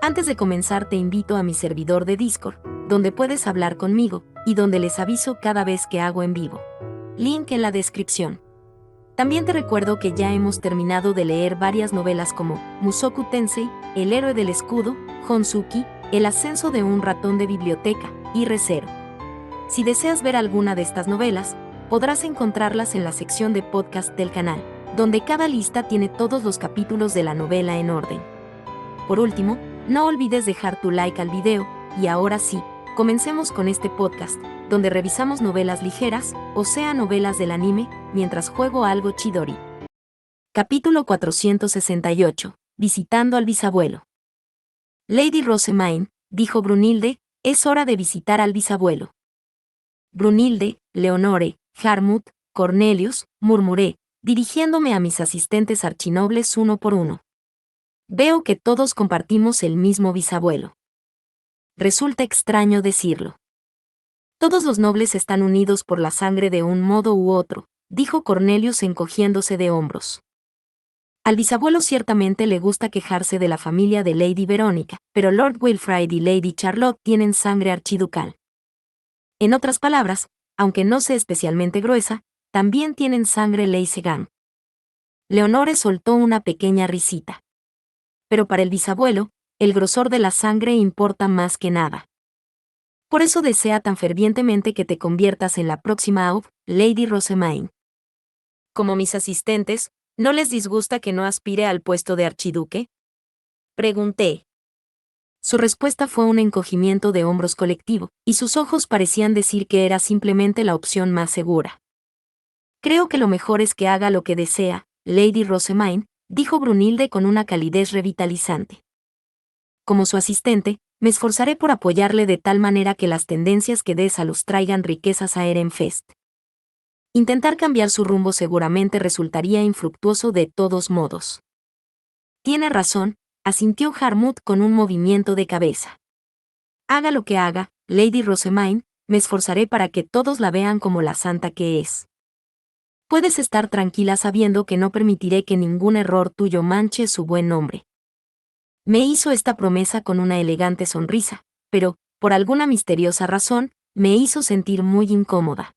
Antes de comenzar te invito a mi servidor de Discord, donde puedes hablar conmigo, y donde les aviso cada vez que hago en vivo. Link en la descripción. También te recuerdo que ya hemos terminado de leer varias novelas como Mushoku Tensei, El héroe del escudo, Honsuki, El ascenso de un ratón de biblioteca, y Re:Zero. Si deseas ver alguna de estas novelas, podrás encontrarlas en la sección de podcast del canal, donde cada lista tiene todos los capítulos de la novela en orden. Por último, no olvides dejar tu like al video, y ahora sí, comencemos con este podcast, donde revisamos novelas ligeras, o sea novelas del anime, mientras juego algo chidori. Capítulo 468. Visitando al bisabuelo. Lady Rosemayne, dijo Brunhilde, es hora de visitar al bisabuelo. Brunhilde, Leonore, Harmut, Cornelius, murmuré, dirigiéndome a mis asistentes archinobles uno por uno. Veo que todos compartimos el mismo bisabuelo. Resulta extraño decirlo. Todos los nobles están unidos por la sangre de un modo u otro, dijo Cornelius encogiéndose de hombros. Al bisabuelo ciertamente le gusta quejarse de la familia de Lady Verónica, pero Lord Wilfrid y Lady Charlotte tienen sangre archiducal. En otras palabras, aunque no sea especialmente gruesa, también tienen sangre Leisegan. Leonore soltó una pequeña risita. Pero para el bisabuelo, el grosor de la sangre importa más que nada. Por eso desea tan fervientemente que te conviertas en la próxima Lady Rosemayne. Como mis asistentes, ¿no les disgusta que no aspire al puesto de archiduque? Pregunté. Su respuesta fue un encogimiento de hombros colectivo, y sus ojos parecían decir que era simplemente la opción más segura. Creo que lo mejor es que haga lo que desea, Lady Rosemayne, dijo Brunhilde con una calidez revitalizante. Como su asistente, me esforzaré por apoyarle de tal manera que las tendencias que dé Salus traigan riquezas a Ehrenfest. Intentar cambiar su rumbo seguramente resultaría infructuoso de todos modos. Tiene razón, asintió Harmut con un movimiento de cabeza. Haga lo que haga, Lady Rosemayne, me esforzaré para que todos la vean como la santa que es. Puedes estar tranquila sabiendo que no permitiré que ningún error tuyo manche su buen nombre. Me hizo esta promesa con una elegante sonrisa, pero, por alguna misteriosa razón, me hizo sentir muy incómoda.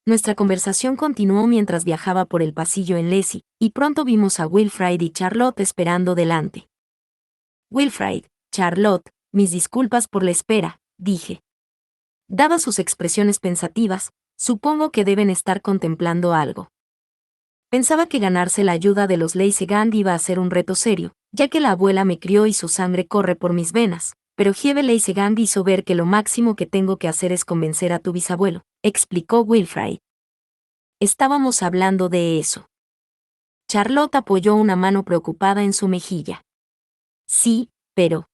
Nuestra conversación continuó mientras viajaba por el pasillo en Leslie, y pronto vimos a Wilfrid y Charlotte esperando delante. Wilfrid, Charlotte, mis disculpas por la espera, dije. Dadas sus expresiones pensativas, supongo que deben estar contemplando algo. Pensaba que ganarse la ayuda de los Leisegan iba a ser un reto serio, ya que la abuela me crió y su sangre corre por mis venas, pero Hieve Leisegan hizo ver que lo máximo que tengo que hacer es convencer a tu bisabuelo, explicó Wilfrid. Estábamos hablando de eso. Charlotte apoyó una mano preocupada en su mejilla. Sí, pero...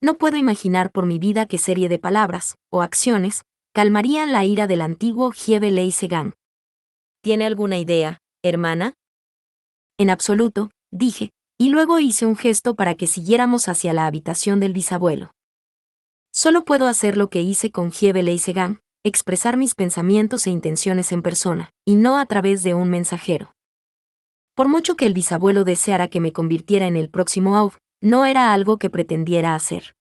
No puedo imaginar por mi vida qué serie de palabras, o acciones, calmarían la ira del antiguo Hieve Leisegan. ¿Tiene alguna idea, hermana? En absoluto, dije, y luego hice un gesto para que siguiéramos hacia la habitación del bisabuelo. Solo puedo hacer lo que hice con Hieve Leisegan, expresar mis pensamientos e intenciones en persona, y no a través de un mensajero. Por mucho que el bisabuelo deseara que me convirtiera en el próximo Auf, no era algo que pretendiera hacer.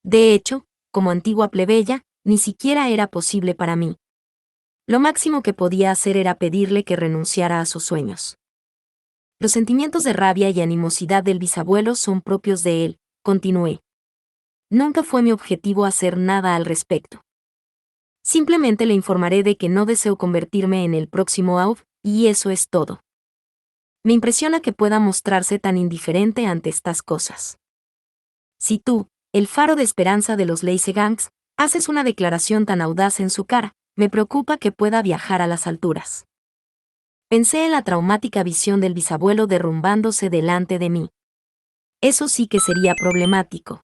De hecho, como antigua plebeya, ni siquiera era posible para mí. Lo máximo que podía hacer era pedirle que renunciara a sus sueños. Los sentimientos de rabia y animosidad del bisabuelo son propios de él, continué. Nunca fue mi objetivo hacer nada al respecto. Simplemente le informaré de que no deseo convertirme en el próximo Auf, y eso es todo. Me impresiona que pueda mostrarse tan indiferente ante estas cosas. Si tú, el faro de esperanza de los Leisegangs, haces una declaración tan audaz en su cara, me preocupa que pueda viajar a las alturas. Pensé en la traumática visión del bisabuelo derrumbándose delante de mí. Eso sí que sería problemático.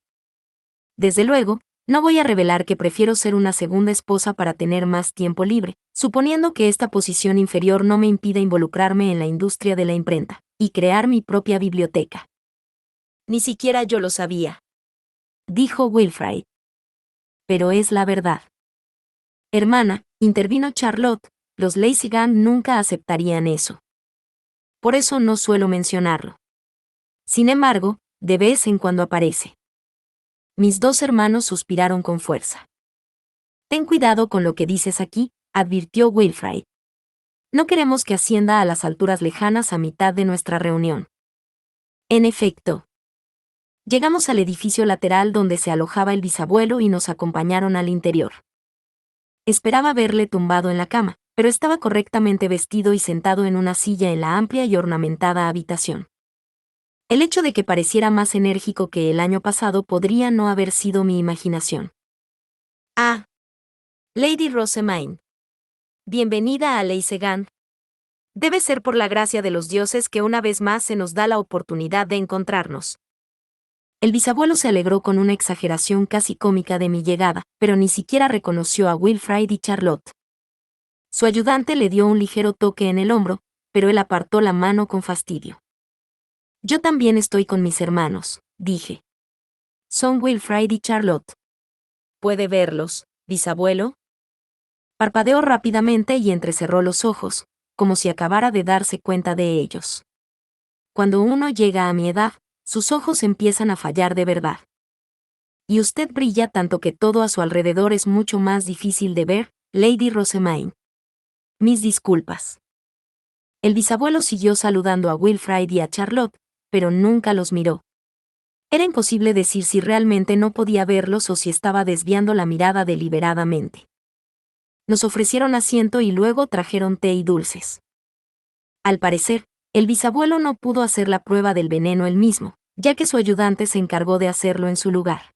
Desde luego, no voy a revelar que prefiero ser una segunda esposa para tener más tiempo libre, suponiendo que esta posición inferior no me impida involucrarme en la industria de la imprenta, y crear mi propia biblioteca. Ni siquiera yo lo sabía, dijo Wilfrid. Pero es la verdad. Hermana, intervino Charlotte, los Leisegan nunca aceptarían eso. Por eso no suelo mencionarlo. Sin embargo, de vez en cuando aparece. Mis dos hermanos suspiraron con fuerza. Ten cuidado con lo que dices aquí, advirtió Wilfrid. No queremos que ascienda a las alturas lejanas a mitad de nuestra reunión. En efecto. Llegamos al edificio lateral donde se alojaba el bisabuelo y nos acompañaron al interior. Esperaba verle tumbado en la cama, pero estaba correctamente vestido y sentado en una silla en la amplia y ornamentada habitación. El hecho de que pareciera más enérgico que el año pasado podría no haber sido mi imaginación. Ah. Lady Rosamine. Bienvenida a Leisegan. Debe ser por la gracia de los dioses que una vez más se nos da la oportunidad de encontrarnos. El bisabuelo se alegró con una exageración casi cómica de mi llegada, pero ni siquiera reconoció a Wilfrid y Charlotte. Su ayudante le dio un ligero toque en el hombro, pero él apartó la mano con fastidio. Yo también estoy con mis hermanos, dije. Son Wilfrid y Charlotte. ¿Puede verlos, bisabuelo? Parpadeó rápidamente y entrecerró los ojos, como si acabara de darse cuenta de ellos. Cuando uno llega a mi edad, sus ojos empiezan a fallar de verdad. Y usted brilla tanto que todo a su alrededor es mucho más difícil de ver, Lady Rosamine. Mis disculpas. El bisabuelo siguió saludando a Wilfrid y a Charlotte, pero nunca los miró. Era imposible decir si realmente no podía verlos o si estaba desviando la mirada deliberadamente. Nos ofrecieron asiento y luego trajeron té y dulces. Al parecer, el bisabuelo no pudo hacer la prueba del veneno él mismo, ya que su ayudante se encargó de hacerlo en su lugar.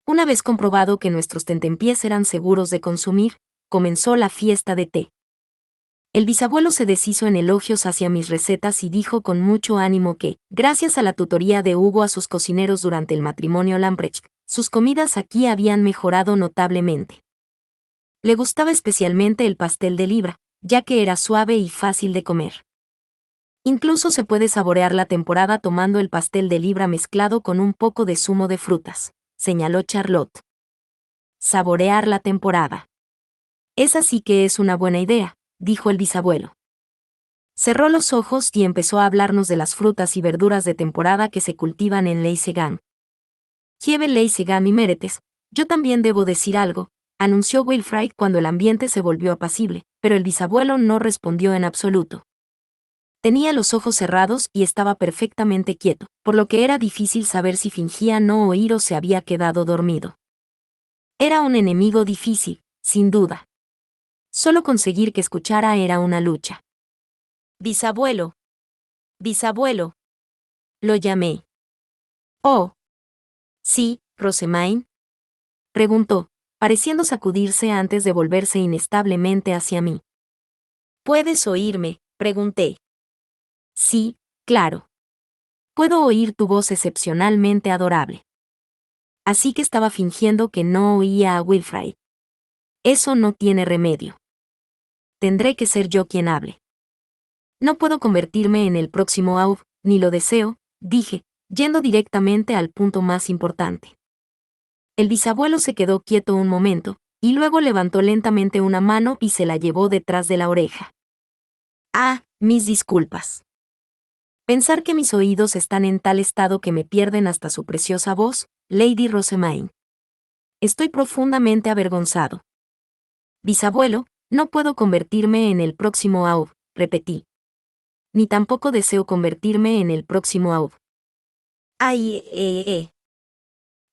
Una vez comprobado que nuestros tentempiés eran seguros de consumir, comenzó la fiesta de té. El bisabuelo se deshizo en elogios hacia mis recetas y dijo con mucho ánimo que, gracias a la tutoría de Hugo a sus cocineros durante el matrimonio Lambrecht, sus comidas aquí habían mejorado notablemente. Le gustaba especialmente el pastel de libra, ya que era suave y fácil de comer. Incluso se puede saborear la temporada tomando el pastel de libra mezclado con un poco de zumo de frutas, señaló Charlotte. Saborear la temporada. Esa sí que es una buena idea, dijo el bisabuelo. Cerró los ojos y empezó a hablarnos de las frutas y verduras de temporada que se cultivan en Leisegan. Lleve Leisegan y Meretes, yo también debo decir algo, anunció Wilfrid cuando el ambiente se volvió apacible, pero el bisabuelo no respondió en absoluto. Tenía los ojos cerrados y estaba perfectamente quieto, por lo que era difícil saber si fingía no oír o se había quedado dormido. Era un enemigo difícil, sin duda. Solo conseguir que escuchara era una lucha. Bisabuelo. Bisabuelo. Lo llamé. Oh. Sí, Rosamine. Preguntó, pareciendo sacudirse antes de volverse inestablemente hacia mí. ¿Puedes oírme?, pregunté. Sí, claro. Puedo oír tu voz excepcionalmente adorable. Así que estaba fingiendo que no oía a Wilfrid. Eso no tiene remedio. Tendré que ser yo quien hable. No puedo convertirme en el próximo Aub, ni lo deseo, dije, yendo directamente al punto más importante. El bisabuelo se quedó quieto un momento, y luego levantó lentamente una mano y se la llevó detrás de la oreja. Ah, mis disculpas. Pensar que mis oídos están en tal estado que me pierden hasta su preciosa voz, Lady Rosamine. Estoy profundamente avergonzado. Bisabuelo, no puedo convertirme en el próximo Aub, repetí. Ni tampoco deseo convertirme en el próximo Aub. ¡Ay!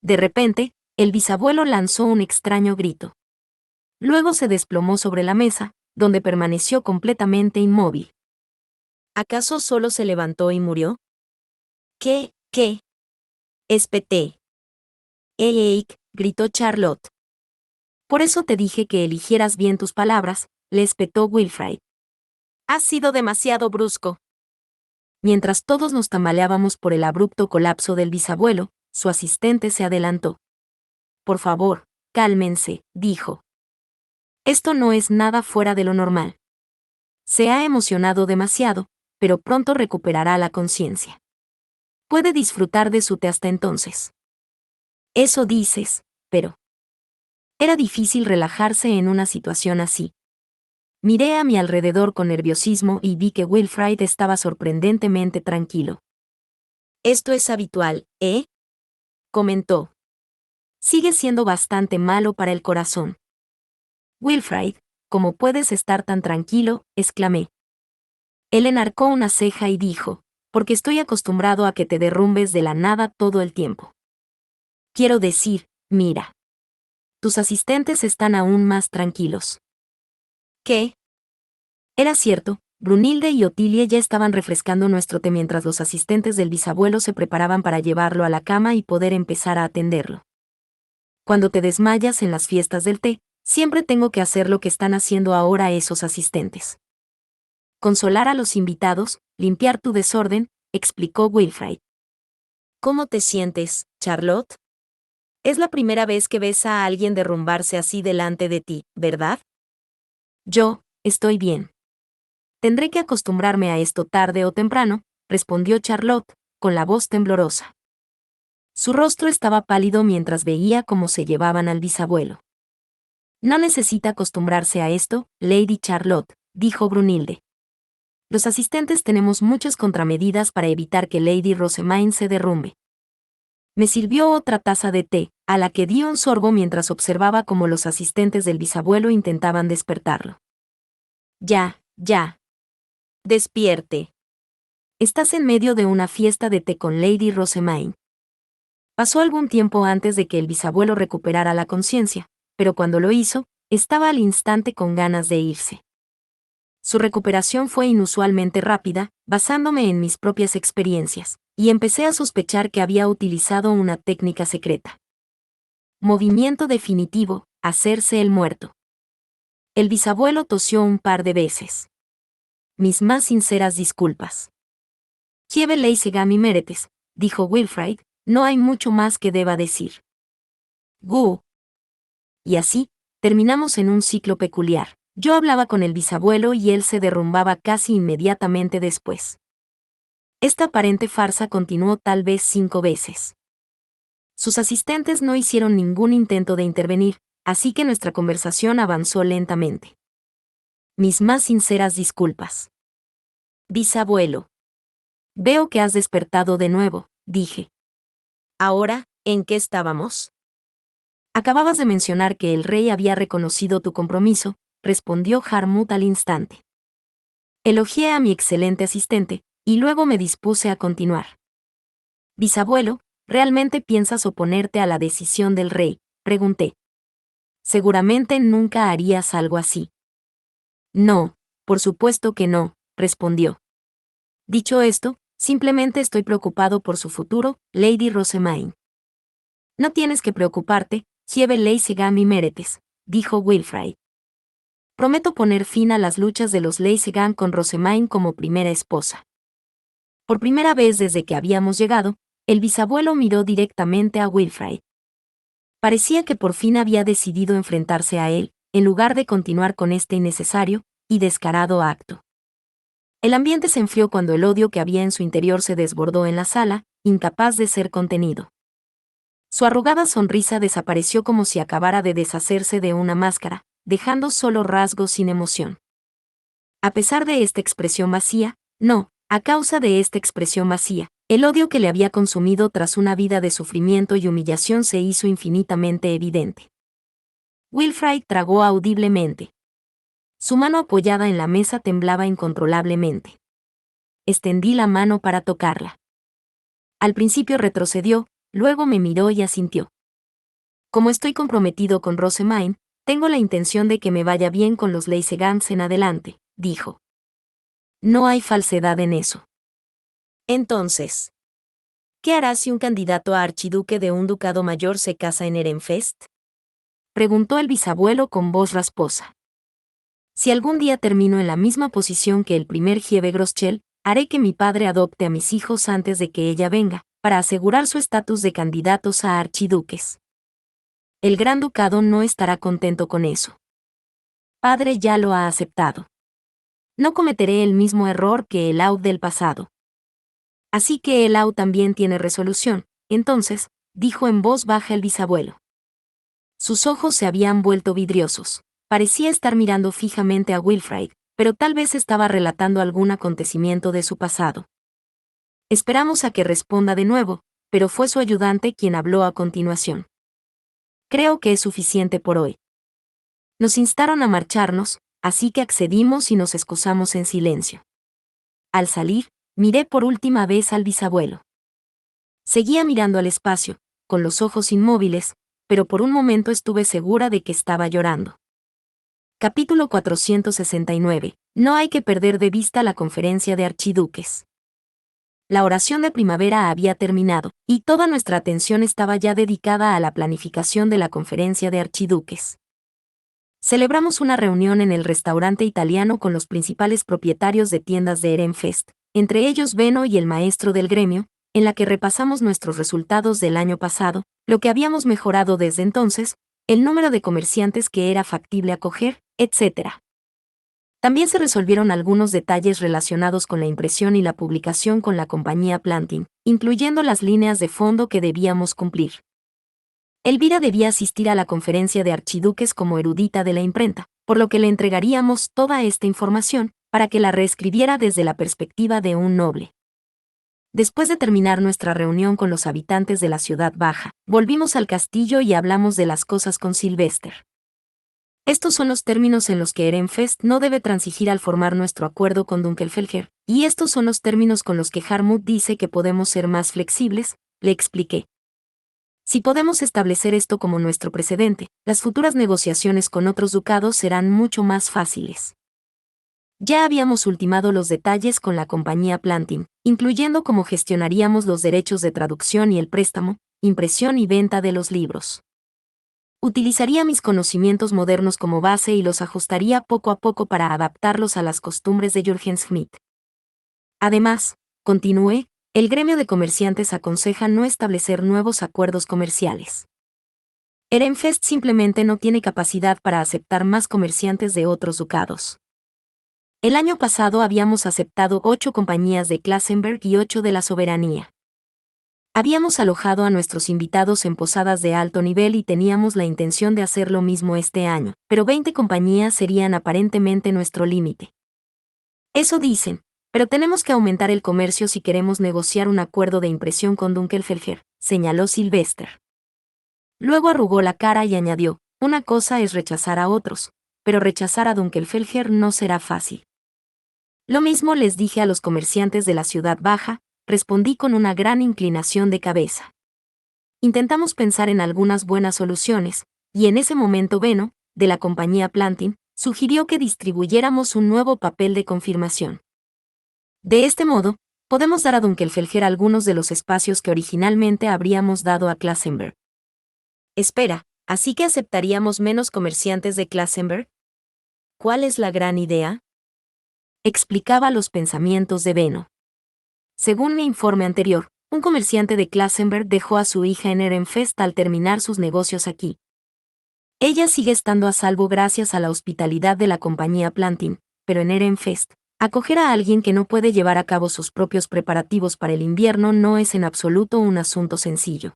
De repente, el bisabuelo lanzó un extraño grito. Luego se desplomó sobre la mesa, donde permaneció completamente inmóvil. ¿Acaso solo se levantó y murió? ¿Qué? Espeté. ¡Eik! Gritó Charlotte. Por eso te dije que eligieras bien tus palabras, le espetó Wilfrid. Has sido demasiado brusco. Mientras todos nos tambaleábamos por el abrupto colapso del bisabuelo, su asistente se adelantó. Por favor, cálmense, dijo. Esto no es nada fuera de lo normal. Se ha emocionado demasiado, pero pronto recuperará la conciencia. Puede disfrutar de su té hasta entonces. Eso dices, pero... Era difícil relajarse en una situación así. Miré a mi alrededor con nerviosismo y vi que Wilfrid estaba sorprendentemente tranquilo. Esto es habitual, ¿eh? Comentó. Sigue siendo bastante malo para el corazón. Wilfrid, ¿cómo puedes estar tan tranquilo?, exclamé. Él enarcó una ceja y dijo, porque estoy acostumbrado a que te derrumbes de la nada todo el tiempo. Quiero decir, mira. Tus asistentes están aún más tranquilos. ¿Qué? Era cierto, Brunilde y Otilie ya estaban refrescando nuestro té mientras los asistentes del bisabuelo se preparaban para llevarlo a la cama y poder empezar a atenderlo. Cuando te desmayas en las fiestas del té, siempre tengo que hacer lo que están haciendo ahora esos asistentes. Consolar a los invitados, limpiar tu desorden, explicó Wilfrid. ¿Cómo te sientes, Charlotte? Es la primera vez que ves a alguien derrumbarse así delante de ti, ¿verdad? Yo, estoy bien. Tendré que acostumbrarme a esto tarde o temprano, respondió Charlotte, con la voz temblorosa. Su rostro estaba pálido mientras veía cómo se llevaban al bisabuelo. No necesita acostumbrarse a esto, Lady Charlotte, dijo Brunilde. Los asistentes tenemos muchas contramedidas para evitar que Lady Rosamine se derrumbe. Me sirvió otra taza de té, a la que di un sorbo mientras observaba cómo los asistentes del bisabuelo intentaban despertarlo. Ya, ya. Despierte. Estás en medio de una fiesta de té con Lady Rosamine. Pasó algún tiempo antes de que el bisabuelo recuperara la conciencia, pero cuando lo hizo, estaba al instante con ganas de irse. Su recuperación fue inusualmente rápida, basándome en mis propias experiencias, y empecé a sospechar que había utilizado una técnica secreta. Movimiento definitivo, hacerse el muerto. El bisabuelo tosió un par de veces. Mis más sinceras disculpas. Chieve Leisegami Meretes, dijo Wilfrid, no hay mucho más que deba decir. Gu. Y así, terminamos en un ciclo peculiar. Yo hablaba con el bisabuelo y él se derrumbaba casi inmediatamente después. Esta aparente farsa continuó tal vez 5 veces. Sus asistentes no hicieron ningún intento de intervenir, así que nuestra conversación avanzó lentamente. Mis más sinceras disculpas. Bisabuelo. Veo que has despertado de nuevo, dije. Ahora, ¿en qué estábamos? Acababas de mencionar que el rey había reconocido tu compromiso, respondió Harmut al instante. Elogié a mi excelente asistente, y luego me dispuse a continuar. Bisabuelo, ¿realmente piensas oponerte a la decisión del rey?, pregunté. Seguramente nunca harías algo así. No, por supuesto que no, respondió. Dicho esto, simplemente estoy preocupado por su futuro, Lady Rosamine. No tienes que preocuparte, Chieve Leisegami Meretes, dijo Wilfrid. Prometo poner fin a las luchas de los Leisegan con Rosamine como primera esposa. Por primera vez desde que habíamos llegado, el bisabuelo miró directamente a Wilfrid. Parecía que por fin había decidido enfrentarse a él, en lugar de continuar con este innecesario y descarado acto. El ambiente se enfrió cuando el odio que había en su interior se desbordó en la sala, incapaz de ser contenido. Su arrugada sonrisa desapareció como si acabara de deshacerse de una máscara, dejando solo rasgos sin emoción. A pesar de esta expresión vacía, no, a causa de esta expresión vacía, el odio que le había consumido tras una vida de sufrimiento y humillación se hizo infinitamente evidente. Wilfrid tragó audiblemente. Su mano apoyada en la mesa temblaba incontrolablemente. Extendí la mano para tocarla. Al principio retrocedió, luego me miró y asintió. Como estoy comprometido con Rosamine, tengo la intención de que me vaya bien con los Leisegans en adelante, dijo. No hay falsedad en eso. Entonces, ¿qué harás si un candidato a archiduque de un ducado mayor se casa en Ehrenfest? Preguntó el bisabuelo con voz rasposa. Si algún día termino en la misma posición que el primer Gieve Groschel, haré que mi padre adopte a mis hijos antes de que ella venga, para asegurar su estatus de candidatos a archiduques. El Gran Ducado no estará contento con eso. Padre ya lo ha aceptado. No cometeré el mismo error que el Aud del pasado. Así que el Aud también tiene resolución, entonces, dijo en voz baja el bisabuelo. Sus ojos se habían vuelto vidriosos. Parecía estar mirando fijamente a Wilfrid, pero tal vez estaba relatando algún acontecimiento de su pasado. Esperamos a que responda de nuevo, pero fue su ayudante quien habló a continuación. Creo que es suficiente por hoy. Nos instaron a marcharnos, así que accedimos y nos excusamos en silencio. Al salir, miré por última vez al bisabuelo. Seguía mirando al espacio, con los ojos inmóviles, pero por un momento estuve segura de que estaba llorando. Capítulo 469. No hay que perder de vista la conferencia de archiduques. La oración de primavera había terminado, y toda nuestra atención estaba ya dedicada a la planificación de la conferencia de archiduques. Celebramos una reunión en el restaurante italiano con los principales propietarios de tiendas de Ehrenfest, entre ellos Benno y el maestro del gremio, en la que repasamos nuestros resultados del año pasado, lo que habíamos mejorado desde entonces, el número de comerciantes que era factible acoger, etc. También se resolvieron algunos detalles relacionados con la impresión y la publicación con la compañía Plantin, incluyendo las líneas de fondo que debíamos cumplir. Elvira debía asistir a la conferencia de archiduques como erudita de la imprenta, por lo que le entregaríamos toda esta información, para que la reescribiera desde la perspectiva de un noble. Después de terminar nuestra reunión con los habitantes de la ciudad baja, volvimos al castillo y hablamos de las cosas con Sylvester. Estos son los términos en los que Ehrenfest no debe transigir al formar nuestro acuerdo con Dunkelfelger, y estos son los términos con los que Harmuth dice que podemos ser más flexibles, le expliqué. Si podemos establecer esto como nuestro precedente, las futuras negociaciones con otros ducados serán mucho más fáciles. Ya habíamos ultimado los detalles con la compañía Plantin, incluyendo cómo gestionaríamos los derechos de traducción y el préstamo, impresión y venta de los libros. Utilizaría mis conocimientos modernos como base y los ajustaría poco a poco para adaptarlos a las costumbres de Jürgen Schmidt. Además, continué, el gremio de comerciantes aconseja no establecer nuevos acuerdos comerciales. Ehrenfest simplemente no tiene capacidad para aceptar más comerciantes de otros ducados. El año pasado habíamos aceptado 8 compañías de Klassenberg y 8 de la Soberanía. Habíamos alojado a nuestros invitados en posadas de alto nivel y teníamos la intención de hacer lo mismo este año, pero 20 compañías serían aparentemente nuestro límite. Eso dicen, pero tenemos que aumentar el comercio si queremos negociar un acuerdo de impresión con Dunkelfelger, señaló Sylvester. Luego arrugó la cara y añadió, una cosa es rechazar a otros, pero rechazar a Dunkelfelger no será fácil. Lo mismo les dije a los comerciantes de la ciudad baja, respondí con una gran inclinación de cabeza. Intentamos pensar en algunas buenas soluciones, y en ese momento Benno, de la compañía Plantin, sugirió que distribuyéramos un nuevo papel de confirmación. De este modo, podemos dar a Dunkelfelger algunos de los espacios que originalmente habríamos dado a Klassenberg. Espera, ¿así que aceptaríamos menos comerciantes de Klassenberg? ¿Cuál es la gran idea? Explicaba los pensamientos de Benno. Según mi informe anterior, un comerciante de Klassenberg dejó a su hija en Ehrenfest al terminar sus negocios aquí. Ella sigue estando a salvo gracias a la hospitalidad de la compañía Plantin, pero en Ehrenfest, acoger a alguien que no puede llevar a cabo sus propios preparativos para el invierno no es en absoluto un asunto sencillo.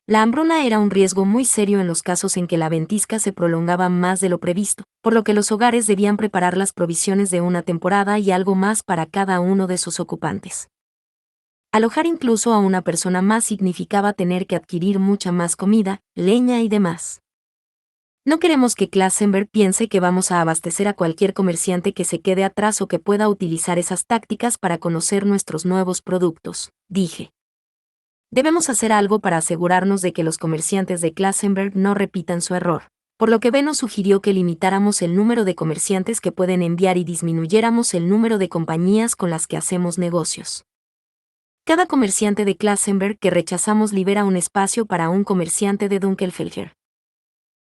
La hambruna era un riesgo muy serio en los casos en que la ventisca se prolongaba más de lo previsto, por lo que los hogares debían preparar las provisiones de una temporada y algo más para cada uno de sus ocupantes. Alojar incluso a una persona más significaba tener que adquirir mucha más comida, leña y demás. No queremos que Klassenberg piense que vamos a abastecer a cualquier comerciante que se quede atrás o que pueda utilizar esas tácticas para conocer nuestros nuevos productos, dije. Debemos hacer algo para asegurarnos de que los comerciantes de Klassenberg no repitan su error, por lo que Benno sugirió que limitáramos el número de comerciantes que pueden enviar y disminuyéramos el número de compañías con las que hacemos negocios. Cada comerciante de Klassenberg que rechazamos libera un espacio para un comerciante de Dunkelfelger.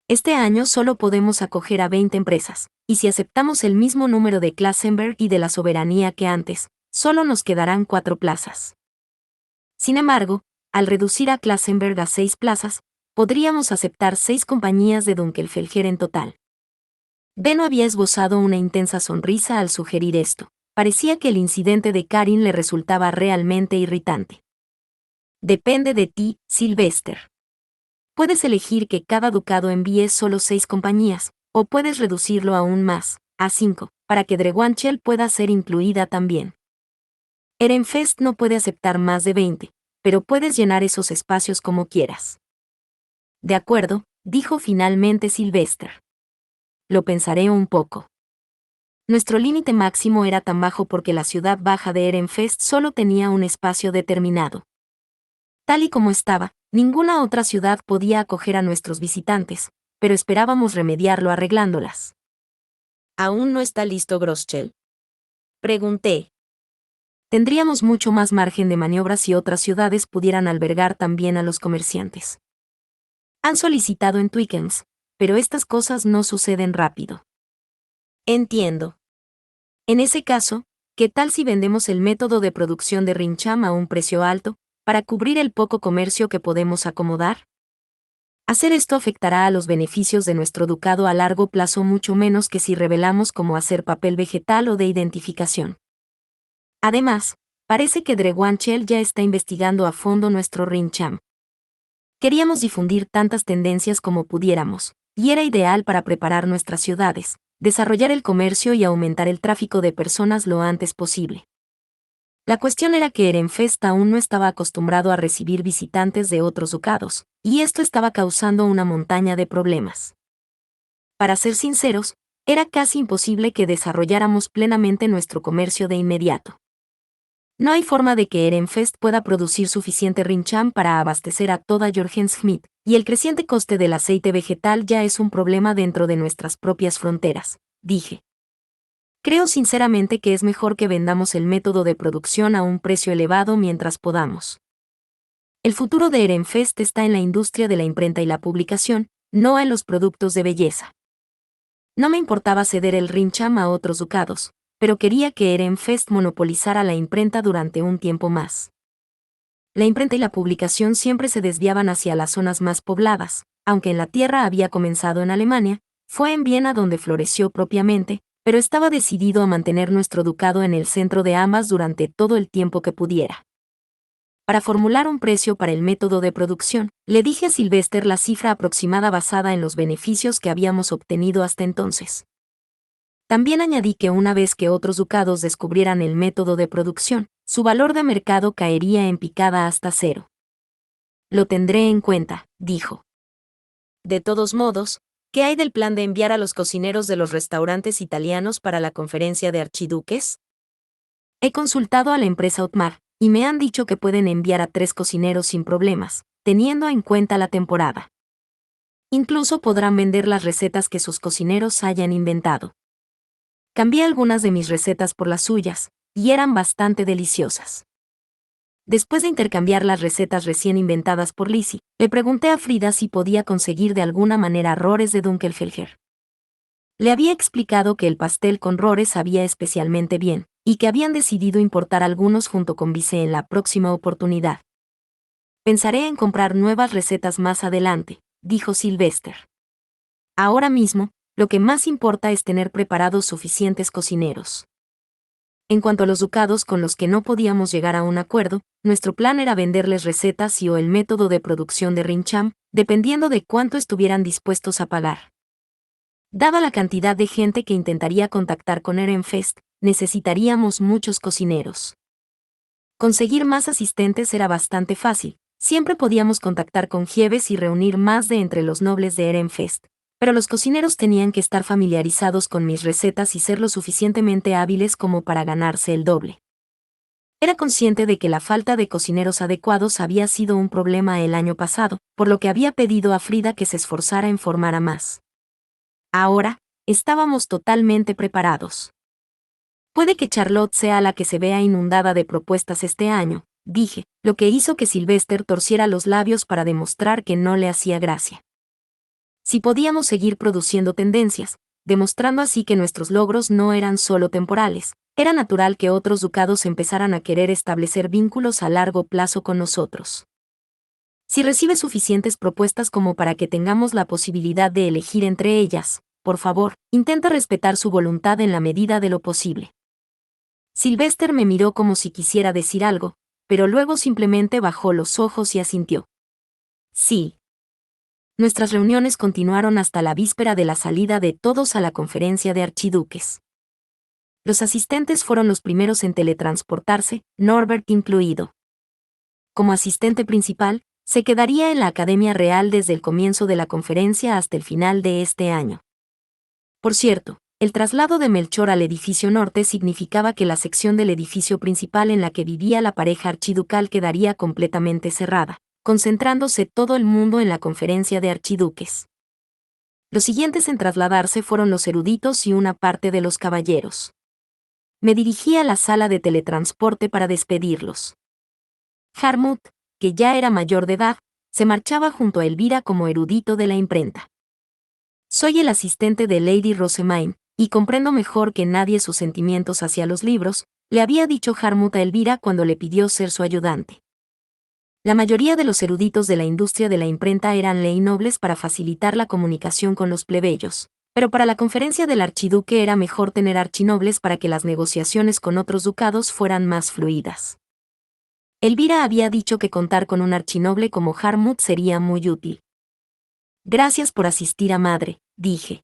Este año solo podemos acoger a 20 empresas, y si aceptamos el mismo número de Klassenberg y de la Soberanía que antes, solo nos quedarán 4 plazas. Sin embargo, al reducir a Klassenberg a 6 plazas, podríamos aceptar 6 compañías de Dunkelfelger en total. Benno había esbozado una intensa sonrisa al sugerir esto. Parecía que el incidente de Karin le resultaba realmente irritante. Depende de ti, Sylvester. Puedes elegir que cada ducado envíe solo 6 compañías, o puedes reducirlo aún más, a 5, para que Drewanchel pueda ser incluida también. Ehrenfest no puede aceptar más de 20, pero puedes llenar esos espacios como quieras. De acuerdo, dijo finalmente Sylvester. Lo pensaré un poco. Nuestro límite máximo era tan bajo porque la ciudad baja de Ehrenfest solo tenía un espacio determinado. Tal y como estaba, ninguna otra ciudad podía acoger a nuestros visitantes, pero esperábamos remediarlo arreglándolas. ¿Aún no está listo Groschel? Pregunté. Tendríamos mucho más margen de maniobra si otras ciudades pudieran albergar también a los comerciantes. Han solicitado en Twickens, pero estas cosas no suceden rápido. Entiendo. En ese caso, ¿qué tal si vendemos el método de producción de Rincham a un precio alto, para cubrir el poco comercio que podemos acomodar? Hacer esto afectará a los beneficios de nuestro ducado a largo plazo mucho menos que si revelamos cómo hacer papel vegetal o de identificación. Además, parece que Drewanchel ya está investigando a fondo nuestro Rincham. Queríamos difundir tantas tendencias como pudiéramos, y era ideal para preparar nuestras ciudades, desarrollar el comercio y aumentar el tráfico de personas lo antes posible. La cuestión era que Ehrenfest aún no estaba acostumbrado a recibir visitantes de otros ducados, y esto estaba causando una montaña de problemas. Para ser sinceros, era casi imposible que desarrolláramos plenamente nuestro comercio de inmediato. No hay forma de que Ehrenfest pueda producir suficiente Rincham para abastecer a toda Jorgenschmidt, y el creciente coste del aceite vegetal ya es un problema dentro de nuestras propias fronteras, dije. Creo sinceramente que es mejor que vendamos el método de producción a un precio elevado mientras podamos. El futuro de Ehrenfest está en la industria de la imprenta y la publicación, no en los productos de belleza. No me importaba ceder el Rincham a otros ducados, pero quería que Ehrenfest monopolizara la imprenta durante un tiempo más. La imprenta y la publicación siempre se desviaban hacia las zonas más pobladas, aunque en la tierra había comenzado en Alemania, fue en Viena donde floreció propiamente, pero estaba decidido a mantener nuestro ducado en el centro de ambas durante todo el tiempo que pudiera. Para formular un precio para el método de producción, le dije a Sylvester la cifra aproximada basada en los beneficios que habíamos obtenido hasta entonces. También añadí que una vez que otros ducados descubrieran el método de producción, su valor de mercado caería en picada hasta cero. Lo tendré en cuenta, dijo. De todos modos, ¿qué hay del plan de enviar a los cocineros de los restaurantes italianos para la conferencia de archiduques? He consultado a la empresa Otmar, y me han dicho que pueden enviar a 3 cocineros sin problemas, teniendo en cuenta la temporada. Incluso podrán vender las recetas que sus cocineros hayan inventado. Cambié algunas de mis recetas por las suyas, y eran bastante deliciosas. Después de intercambiar las recetas recién inventadas por Lizzie, le pregunté a Frida si podía conseguir de alguna manera rores de Dunkelfelger. Le había explicado que el pastel con rores sabía especialmente bien, y que habían decidido importar algunos junto con Vice en la próxima oportunidad. Pensaré en comprar nuevas recetas más adelante, dijo Sylvester. Ahora mismo, lo que más importa es tener preparados suficientes cocineros. En cuanto a los ducados con los que no podíamos llegar a un acuerdo, nuestro plan era venderles recetas y o el método de producción de Rincham, dependiendo de cuánto estuvieran dispuestos a pagar. Dada la cantidad de gente que intentaría contactar con Ehrenfest, necesitaríamos muchos cocineros. Conseguir más asistentes era bastante fácil, siempre podíamos contactar con Giebes y reunir más de entre los nobles de Ehrenfest, pero los cocineros tenían que estar familiarizados con mis recetas y ser lo suficientemente hábiles como para ganarse el doble. Era consciente de que la falta de cocineros adecuados había sido un problema el año pasado, por lo que había pedido a Frida que se esforzara en formar a más. Ahora, estábamos totalmente preparados. Puede que Charlotte sea la que se vea inundada de propuestas este año, dije, lo que hizo que Sylvester torciera los labios para demostrar que no le hacía gracia. Si podíamos seguir produciendo tendencias, demostrando así que nuestros logros no eran solo temporales, era natural que otros ducados empezaran a querer establecer vínculos a largo plazo con nosotros. Si recibe suficientes propuestas como para que tengamos la posibilidad de elegir entre ellas, por favor, intenta respetar su voluntad en la medida de lo posible. Sylvester me miró como si quisiera decir algo, pero luego simplemente bajó los ojos y asintió. Sí. Nuestras reuniones continuaron hasta la víspera de la salida de todos a la conferencia de archiduques. Los asistentes fueron los primeros en teletransportarse, Norbert incluido. Como asistente principal, se quedaría en la Academia Real desde el comienzo de la conferencia hasta el final de este año. Por cierto, el traslado de Melchor al edificio norte significaba que la sección del edificio principal en la que vivía la pareja archiducal quedaría completamente cerrada, concentrándose todo el mundo en la conferencia de archiduques. Los siguientes en trasladarse fueron los eruditos y una parte de los caballeros. Me dirigí a la sala de teletransporte para despedirlos. Harmut, que ya era mayor de edad, se marchaba junto a Elvira como erudito de la imprenta. Soy el asistente de Lady Rosemaine, y comprendo mejor que nadie sus sentimientos hacia los libros, le había dicho Harmut a Elvira cuando le pidió ser su ayudante. La mayoría de los eruditos de la industria de la imprenta eran ley nobles para facilitar la comunicación con los plebeyos, pero para la conferencia del archiduque era mejor tener archinobles para que las negociaciones con otros ducados fueran más fluidas. Elvira había dicho que contar con un archinoble como Harmut sería muy útil. Gracias por asistir a madre, dije.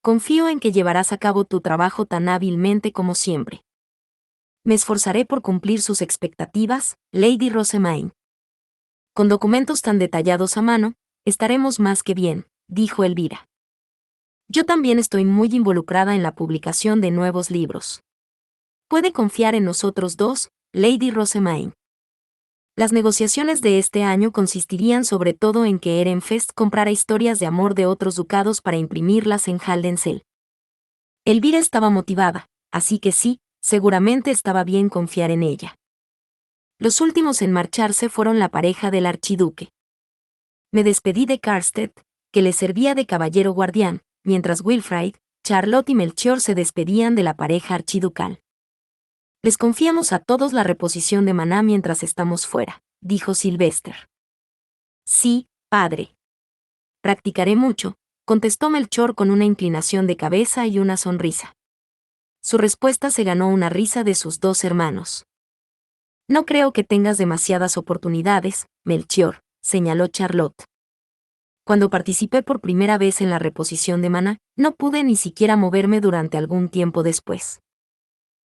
Confío en que llevarás a cabo tu trabajo tan hábilmente como siempre. Me esforzaré por cumplir sus expectativas, Lady Rosemaine. Con documentos tan detallados a mano, estaremos más que bien, dijo Elvira. Yo también estoy muy involucrada en la publicación de nuevos libros. Puede confiar en nosotros dos, Lady Rosemaine. Las negociaciones de este año consistirían sobre todo en que Ehrenfest comprara historias de amor de otros ducados para imprimirlas en Haldensel. Elvira estaba motivada, así que sí, seguramente estaba bien confiar en ella. Los últimos en marcharse fueron la pareja del archiduque. Me despedí de Karstedt, que le servía de caballero guardián, mientras Wilfrid, Charlotte y Melchior se despedían de la pareja archiducal. Les confiamos a todos la reposición de maná mientras estamos fuera, dijo Sylvester. Sí, padre. Practicaré mucho, contestó Melchor con una inclinación de cabeza y una sonrisa. Su respuesta se ganó una risa de sus dos hermanos. No creo que tengas demasiadas oportunidades, Melchior, señaló Charlotte. Cuando participé por primera vez en la reposición de maná, no pude ni siquiera moverme durante algún tiempo después.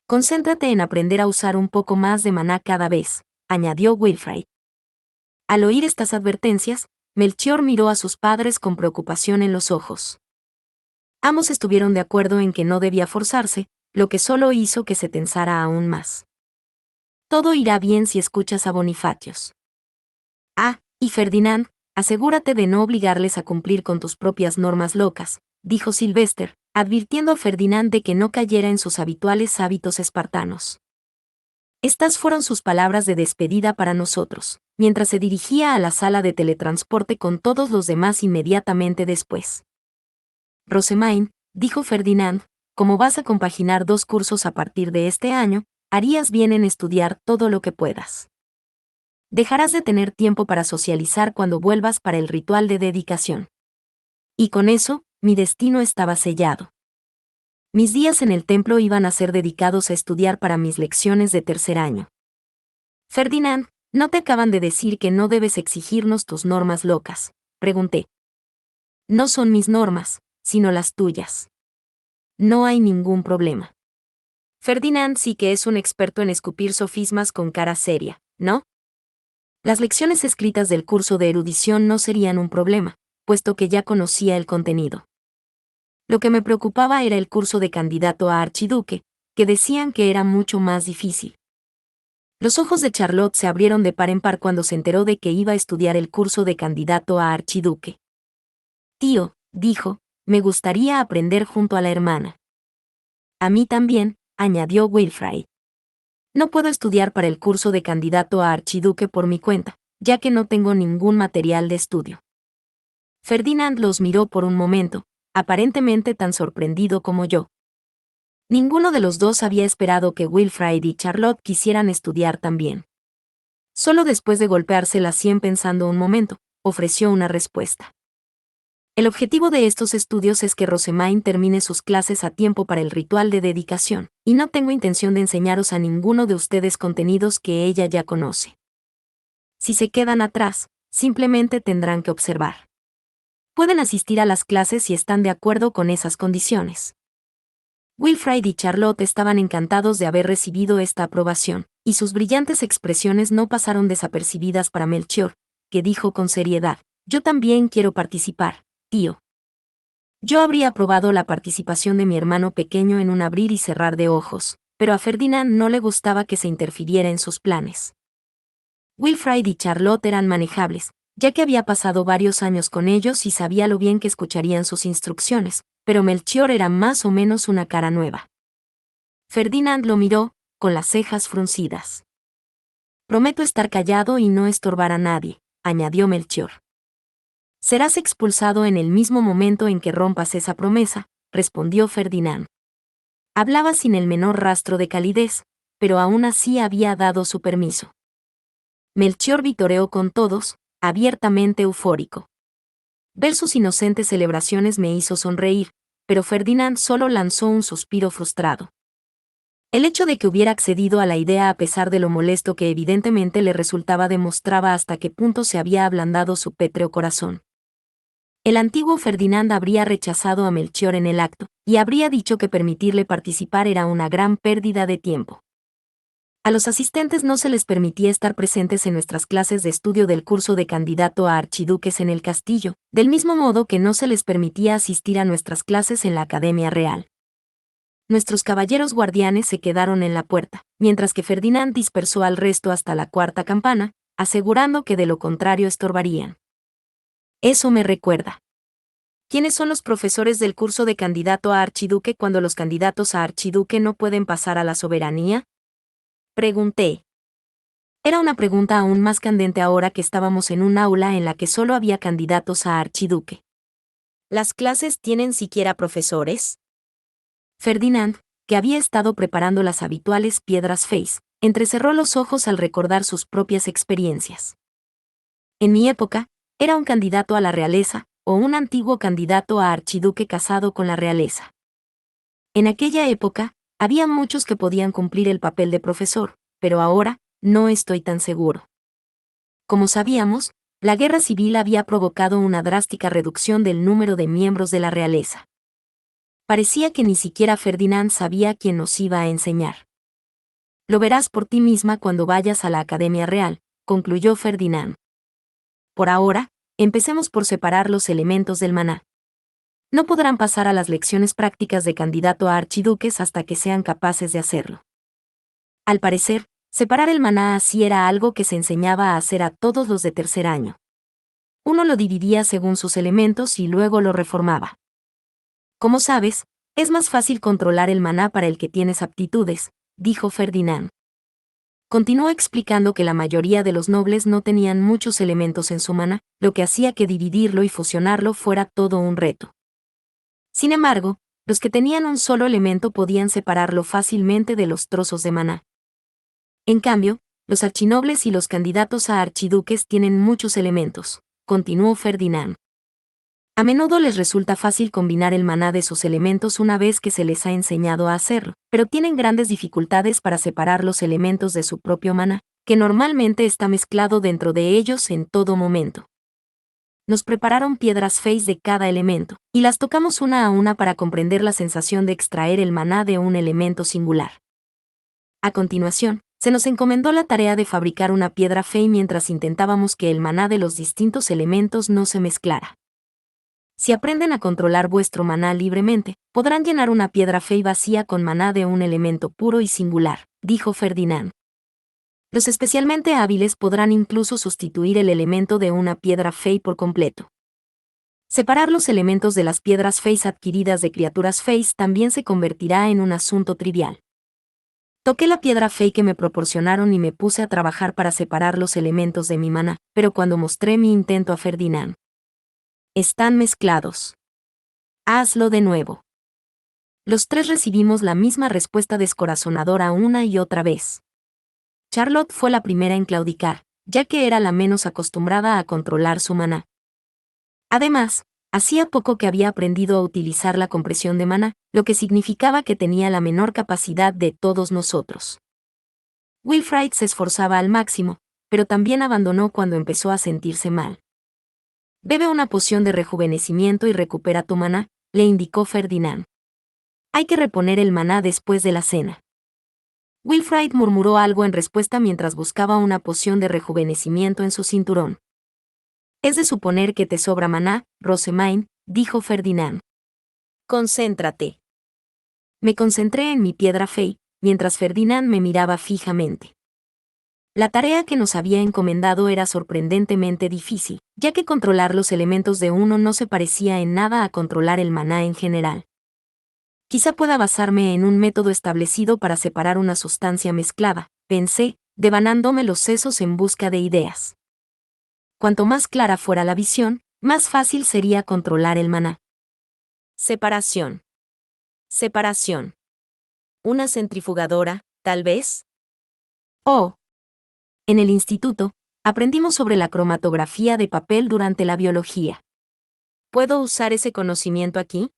Concéntrate en aprender a usar un poco más de maná cada vez, añadió Wilfrid. Al oír estas advertencias, Melchior miró a sus padres con preocupación en los ojos. Ambos estuvieron de acuerdo en que no debía forzarse, lo que solo hizo que se tensara aún más. Todo irá bien si escuchas a Bonifatios. Ah, y Ferdinand, asegúrate de no obligarles a cumplir con tus propias normas locas, dijo Sylvester, advirtiendo a Ferdinand de que no cayera en sus habituales hábitos espartanos. Estas fueron sus palabras de despedida para nosotros, mientras se dirigía a la sala de teletransporte con todos los demás inmediatamente después. Rosemaine, dijo Ferdinand, como vas a compaginar 2 cursos a partir de este año, harías bien en estudiar todo lo que puedas. Dejarás de tener tiempo para socializar cuando vuelvas para el ritual de dedicación. Y con eso, mi destino estaba sellado. Mis días en el templo iban a ser dedicados a estudiar para mis lecciones de tercer año. Ferdinand, ¿no te acaban de decir que no debes exigirnos tus normas locas?, pregunté. No son mis normas, sino las tuyas. No hay ningún problema. Ferdinand sí que es un experto en escupir sofismas con cara seria, ¿no? Las lecciones escritas del curso de erudición no serían un problema, puesto que ya conocía el contenido. Lo que me preocupaba era el curso de candidato a archiduque, que decían que era mucho más difícil. Los ojos de Charlotte se abrieron de par en par cuando se enteró de que iba a estudiar el curso de candidato a archiduque. Tío, dijo, me gustaría aprender junto a la hermana. A mí también, añadió Wilfrid. No puedo estudiar para el curso de candidato a archiduque por mi cuenta, ya que no tengo ningún material de estudio. Ferdinand los miró por un momento, aparentemente tan sorprendido como yo. Ninguno de los dos había esperado que Wilfrid y Charlotte quisieran estudiar también. Solo después de golpearse la sien pensando un momento, ofreció una respuesta. El objetivo de estos estudios es que Rosemaine termine sus clases a tiempo para el ritual de dedicación, y no tengo intención de enseñaros a ninguno de ustedes contenidos que ella ya conoce. Si se quedan atrás, simplemente tendrán que observar. Pueden asistir a las clases si están de acuerdo con esas condiciones. Wilfrid y Charlotte estaban encantados de haber recibido esta aprobación, y sus brillantes expresiones no pasaron desapercibidas para Melchior, que dijo con seriedad: «Yo también quiero participar, tío». Yo habría aprobado la participación de mi hermano pequeño en un abrir y cerrar de ojos, pero a Ferdinand no le gustaba que se interfiriera en sus planes. Wilfrid y Charlotte eran manejables, ya que había pasado varios años con ellos y sabía lo bien que escucharían sus instrucciones, pero Melchior era más o menos una cara nueva. Ferdinand lo miró, con las cejas fruncidas. «Prometo estar callado y no estorbar a nadie», añadió Melchior. «Serás expulsado en el mismo momento en que rompas esa promesa», respondió Ferdinand. Hablaba sin el menor rastro de calidez, pero aún así había dado su permiso. Melchior vitoreó con todos, abiertamente eufórico. Ver sus inocentes celebraciones me hizo sonreír, pero Ferdinand solo lanzó un suspiro frustrado. El hecho de que hubiera accedido a la idea a pesar de lo molesto que evidentemente le resultaba demostraba hasta qué punto se había ablandado su pétreo corazón. El antiguo Ferdinand habría rechazado a Melchior en el acto, y habría dicho que permitirle participar era una gran pérdida de tiempo. A los asistentes no se les permitía estar presentes en nuestras clases de estudio del curso de candidato a archiduques en el castillo, del mismo modo que no se les permitía asistir a nuestras clases en la Academia Real. Nuestros caballeros guardianes se quedaron en la puerta, mientras que Ferdinand dispersó al resto hasta la cuarta campana, asegurando que de lo contrario estorbarían. Eso me recuerda. ¿Quiénes son los profesores del curso de candidato a archiduque cuando los candidatos a archiduque no pueden pasar a la soberanía?, pregunté. Era una pregunta aún más candente ahora que estábamos en un aula en la que solo había candidatos a archiduque. ¿Las clases tienen siquiera profesores? Ferdinand, que había estado preparando las habituales piedras Face, entrecerró los ojos al recordar sus propias experiencias. En mi época, era un candidato a la realeza, o un antiguo candidato a archiduque casado con la realeza. En aquella época, había muchos que podían cumplir el papel de profesor, pero ahora, no estoy tan seguro. Como sabíamos, la guerra civil había provocado una drástica reducción del número de miembros de la realeza. Parecía que ni siquiera Ferdinand sabía quién nos iba a enseñar. Lo verás por ti misma cuando vayas a la Academia Real, concluyó Ferdinand. Por ahora, empecemos por separar los elementos del maná. No podrán pasar a las lecciones prácticas de candidato a archiduques hasta que sean capaces de hacerlo. Al parecer, separar el maná así era algo que se enseñaba a hacer a todos los de tercer año. Uno lo dividía según sus elementos y luego lo reformaba. Como sabes, es más fácil controlar el maná para el que tienes aptitudes, dijo Ferdinand. Continuó explicando que la mayoría de los nobles no tenían muchos elementos en su maná, lo que hacía que dividirlo y fusionarlo fuera todo un reto. Sin embargo, los que tenían un solo elemento podían separarlo fácilmente de los trozos de maná. En cambio, los archinobles y los candidatos a archiduques tienen muchos elementos, continuó Ferdinand. A menudo les resulta fácil combinar el maná de sus elementos una vez que se les ha enseñado a hacerlo, pero tienen grandes dificultades para separar los elementos de su propio maná, que normalmente está mezclado dentro de ellos en todo momento. Nos prepararon piedras Face de cada elemento, y las tocamos una a una para comprender la sensación de extraer el maná de un elemento singular. A continuación, se nos encomendó la tarea de fabricar una piedra Fey mientras intentábamos que el maná de los distintos elementos no se mezclara. Si aprenden a controlar vuestro maná libremente, podrán llenar una piedra Fey vacía con maná de un elemento puro y singular, dijo Ferdinand. Los especialmente hábiles podrán incluso sustituir el elemento de una piedra Fey por completo. Separar los elementos de las piedras Face adquiridas de criaturas Face también se convertirá en un asunto trivial. Toqué la piedra Fey que me proporcionaron y me puse a trabajar para separar los elementos de mi maná, pero cuando mostré mi intento a Ferdinand, están mezclados. Hazlo de nuevo. Los tres recibimos la misma respuesta descorazonadora una y otra vez. Charlotte fue la primera en claudicar, ya que era la menos acostumbrada a controlar su maná. Además, hacía poco que había aprendido a utilizar la compresión de maná, lo que significaba que tenía la menor capacidad de todos nosotros. Wilfrid se esforzaba al máximo, pero también abandonó cuando empezó a sentirse mal. Bebe una poción de rejuvenecimiento y recupera tu maná, le indicó Ferdinand. Hay que reponer el maná después de la cena. Wilfrid murmuró algo en respuesta mientras buscaba una poción de rejuvenecimiento en su cinturón. Es de suponer que te sobra maná, Rosamine, dijo Ferdinand. Concéntrate. Me concentré en mi piedra fey, mientras Ferdinand me miraba fijamente. La tarea que nos había encomendado era sorprendentemente difícil, ya que controlar los elementos de uno no se parecía en nada a controlar el maná en general. Quizá pueda basarme en un método establecido para separar una sustancia mezclada, pensé, devanándome los sesos en busca de ideas. Cuanto más clara fuera la visión, más fácil sería controlar el maná. Separación. Separación. ¿Una centrifugadora, tal vez? Oh. En el instituto, aprendimos sobre la cromatografía de papel durante la biología. ¿Puedo usar ese conocimiento aquí?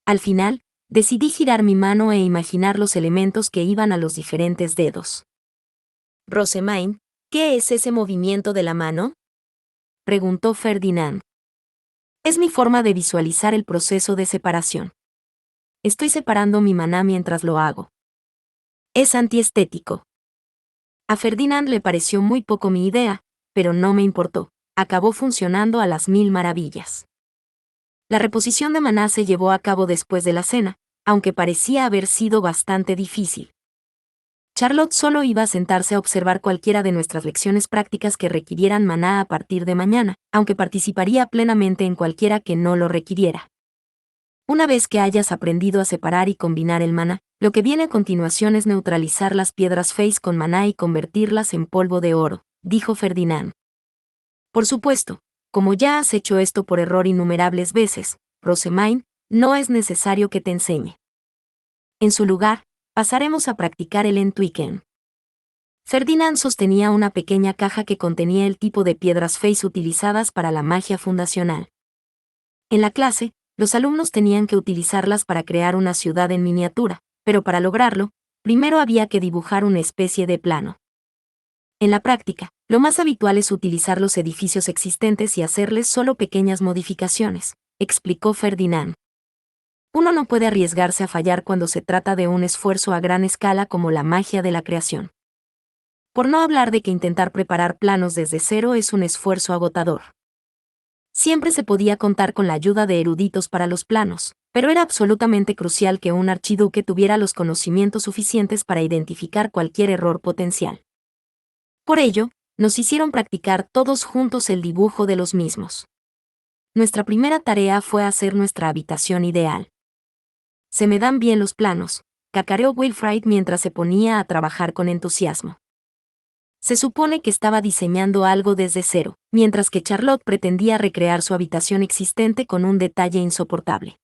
Al final, decidí girar mi mano e imaginar los elementos que iban a los diferentes dedos. Rosamine, ¿qué es ese movimiento de la mano? Preguntó Ferdinand. Es mi forma de visualizar el proceso de separación. Estoy separando mi maná mientras lo hago. Es antiestético. A Ferdinand le pareció muy poco mi idea, pero no me importó. Acabó funcionando a las 1000 maravillas. La reposición de maná se llevó a cabo después de la cena, aunque parecía haber sido bastante difícil. Charlotte solo iba a sentarse a observar cualquiera de nuestras lecciones prácticas que requirieran maná a partir de mañana, aunque participaría plenamente en cualquiera que no lo requiriera. Una vez que hayas aprendido a separar y combinar el maná, lo que viene a continuación es neutralizar las piedras Face con maná y convertirlas en polvo de oro, dijo Ferdinand. Por supuesto, como ya has hecho esto por error innumerables veces, Rosamine, no es necesario que te enseñe. En su lugar, pasaremos a practicar el Entwickeln. Ferdinand sostenía una pequeña caja que contenía el tipo de piedras Face utilizadas para la magia fundacional. En la clase, los alumnos tenían que utilizarlas para crear una ciudad en miniatura, pero para lograrlo, primero había que dibujar una especie de plano. En la práctica, lo más habitual es utilizar los edificios existentes y hacerles solo pequeñas modificaciones, explicó Ferdinand. Uno no puede arriesgarse a fallar cuando se trata de un esfuerzo a gran escala como la magia de la creación. Por no hablar de que intentar preparar planos desde cero es un esfuerzo agotador. Siempre se podía contar con la ayuda de eruditos para los planos, pero era absolutamente crucial que un archiduque tuviera los conocimientos suficientes para identificar cualquier error potencial. Por ello, nos hicieron practicar todos juntos el dibujo de los mismos. Nuestra primera tarea fue hacer nuestra habitación ideal. Se me dan bien los planos, cacareó Wilfrid mientras se ponía a trabajar con entusiasmo. Se supone que estaba diseñando algo desde cero, mientras que Charlotte pretendía recrear su habitación existente con un detalle insoportable.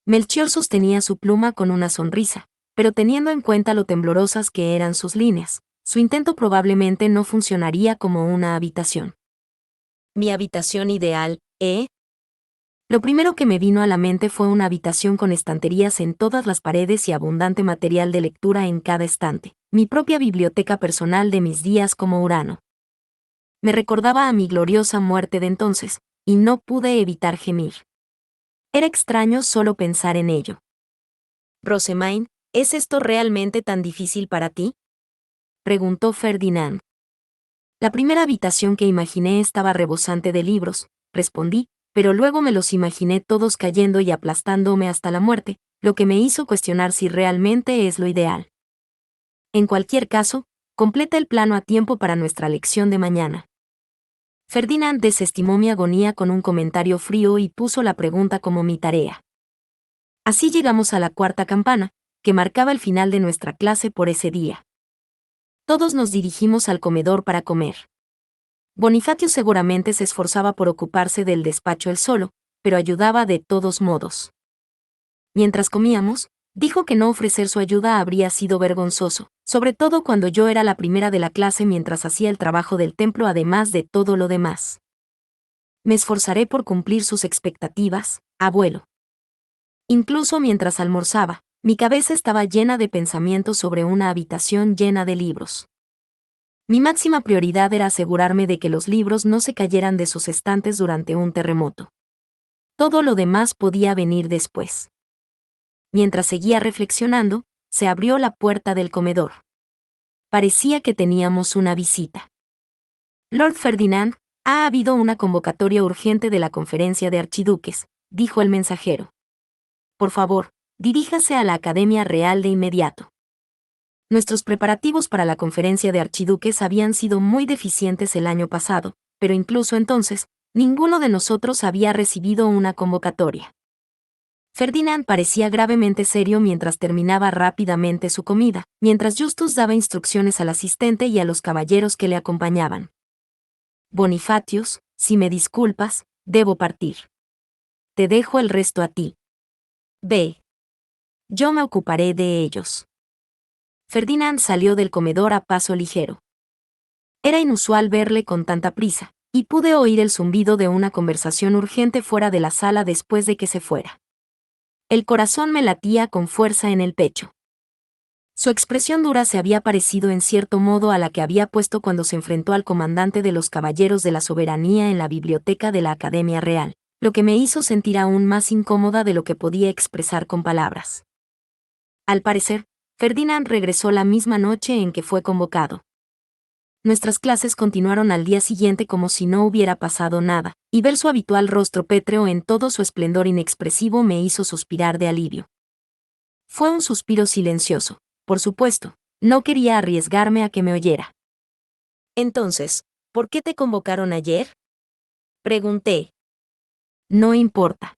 Melchior sostenía su pluma con una sonrisa, pero teniendo en cuenta lo temblorosas que eran sus líneas, su intento probablemente no funcionaría como una habitación. ¿Mi habitación ideal, eh? Lo primero que me vino a la mente fue una habitación con estanterías en todas las paredes y abundante material de lectura en cada estante, mi propia biblioteca personal de mis días como Urano. Me recordaba a mi gloriosa muerte de entonces, y no pude evitar gemir. Era extraño solo pensar en ello. Rosamine, ¿es esto realmente tan difícil para ti? Preguntó Ferdinand. La primera habitación que imaginé estaba rebosante de libros, respondí, pero luego me los imaginé todos cayendo y aplastándome hasta la muerte, lo que me hizo cuestionar si realmente es lo ideal. En cualquier caso, completa el plano a tiempo para nuestra lección de mañana. Ferdinand desestimó mi agonía con un comentario frío y puso la pregunta como mi tarea. Así llegamos a la cuarta campana, que marcaba el final de nuestra clase por ese día. Todos nos dirigimos al comedor para comer. Bonifacio seguramente se esforzaba por ocuparse del despacho él solo, pero ayudaba de todos modos. Mientras comíamos, dijo que no ofrecer su ayuda habría sido vergonzoso, sobre todo cuando yo era la primera de la clase mientras hacía el trabajo del templo además de todo lo demás. Me esforzaré por cumplir sus expectativas, abuelo. Incluso mientras almorzaba, mi cabeza estaba llena de pensamientos sobre una habitación llena de libros. Mi máxima prioridad era asegurarme de que los libros no se cayeran de sus estantes durante un terremoto. Todo lo demás podía venir después. Mientras seguía reflexionando, se abrió la puerta del comedor. Parecía que teníamos una visita. Lord Ferdinand, ha habido una convocatoria urgente de la conferencia de archiduques, dijo el mensajero. Por favor, diríjase a la Academia Real de inmediato. Nuestros preparativos para la conferencia de archiduques habían sido muy deficientes el año pasado, pero incluso entonces, ninguno de nosotros había recibido una convocatoria. Ferdinand parecía gravemente serio mientras terminaba rápidamente su comida, mientras Justus daba instrucciones al asistente y a los caballeros que le acompañaban. Bonifatius, si me disculpas, debo partir. Te dejo el resto a ti. Ve. Yo me ocuparé de ellos. Ferdinand salió del comedor a paso ligero. Era inusual verle con tanta prisa, y pude oír el zumbido de una conversación urgente fuera de la sala después de que se fuera. El corazón me latía con fuerza en el pecho. Su expresión dura se había parecido en cierto modo a la que había puesto cuando se enfrentó al comandante de los Caballeros de la Soberanía en la biblioteca de la Academia Real, lo que me hizo sentir aún más incómoda de lo que podía expresar con palabras. Al parecer, Ferdinand regresó la misma noche en que fue convocado. Nuestras clases continuaron al día siguiente como si no hubiera pasado nada, y ver su habitual rostro pétreo en todo su esplendor inexpresivo me hizo suspirar de alivio. Fue un suspiro silencioso, por supuesto, no quería arriesgarme a que me oyera. Entonces, ¿por qué te convocaron ayer? Pregunté. No importa.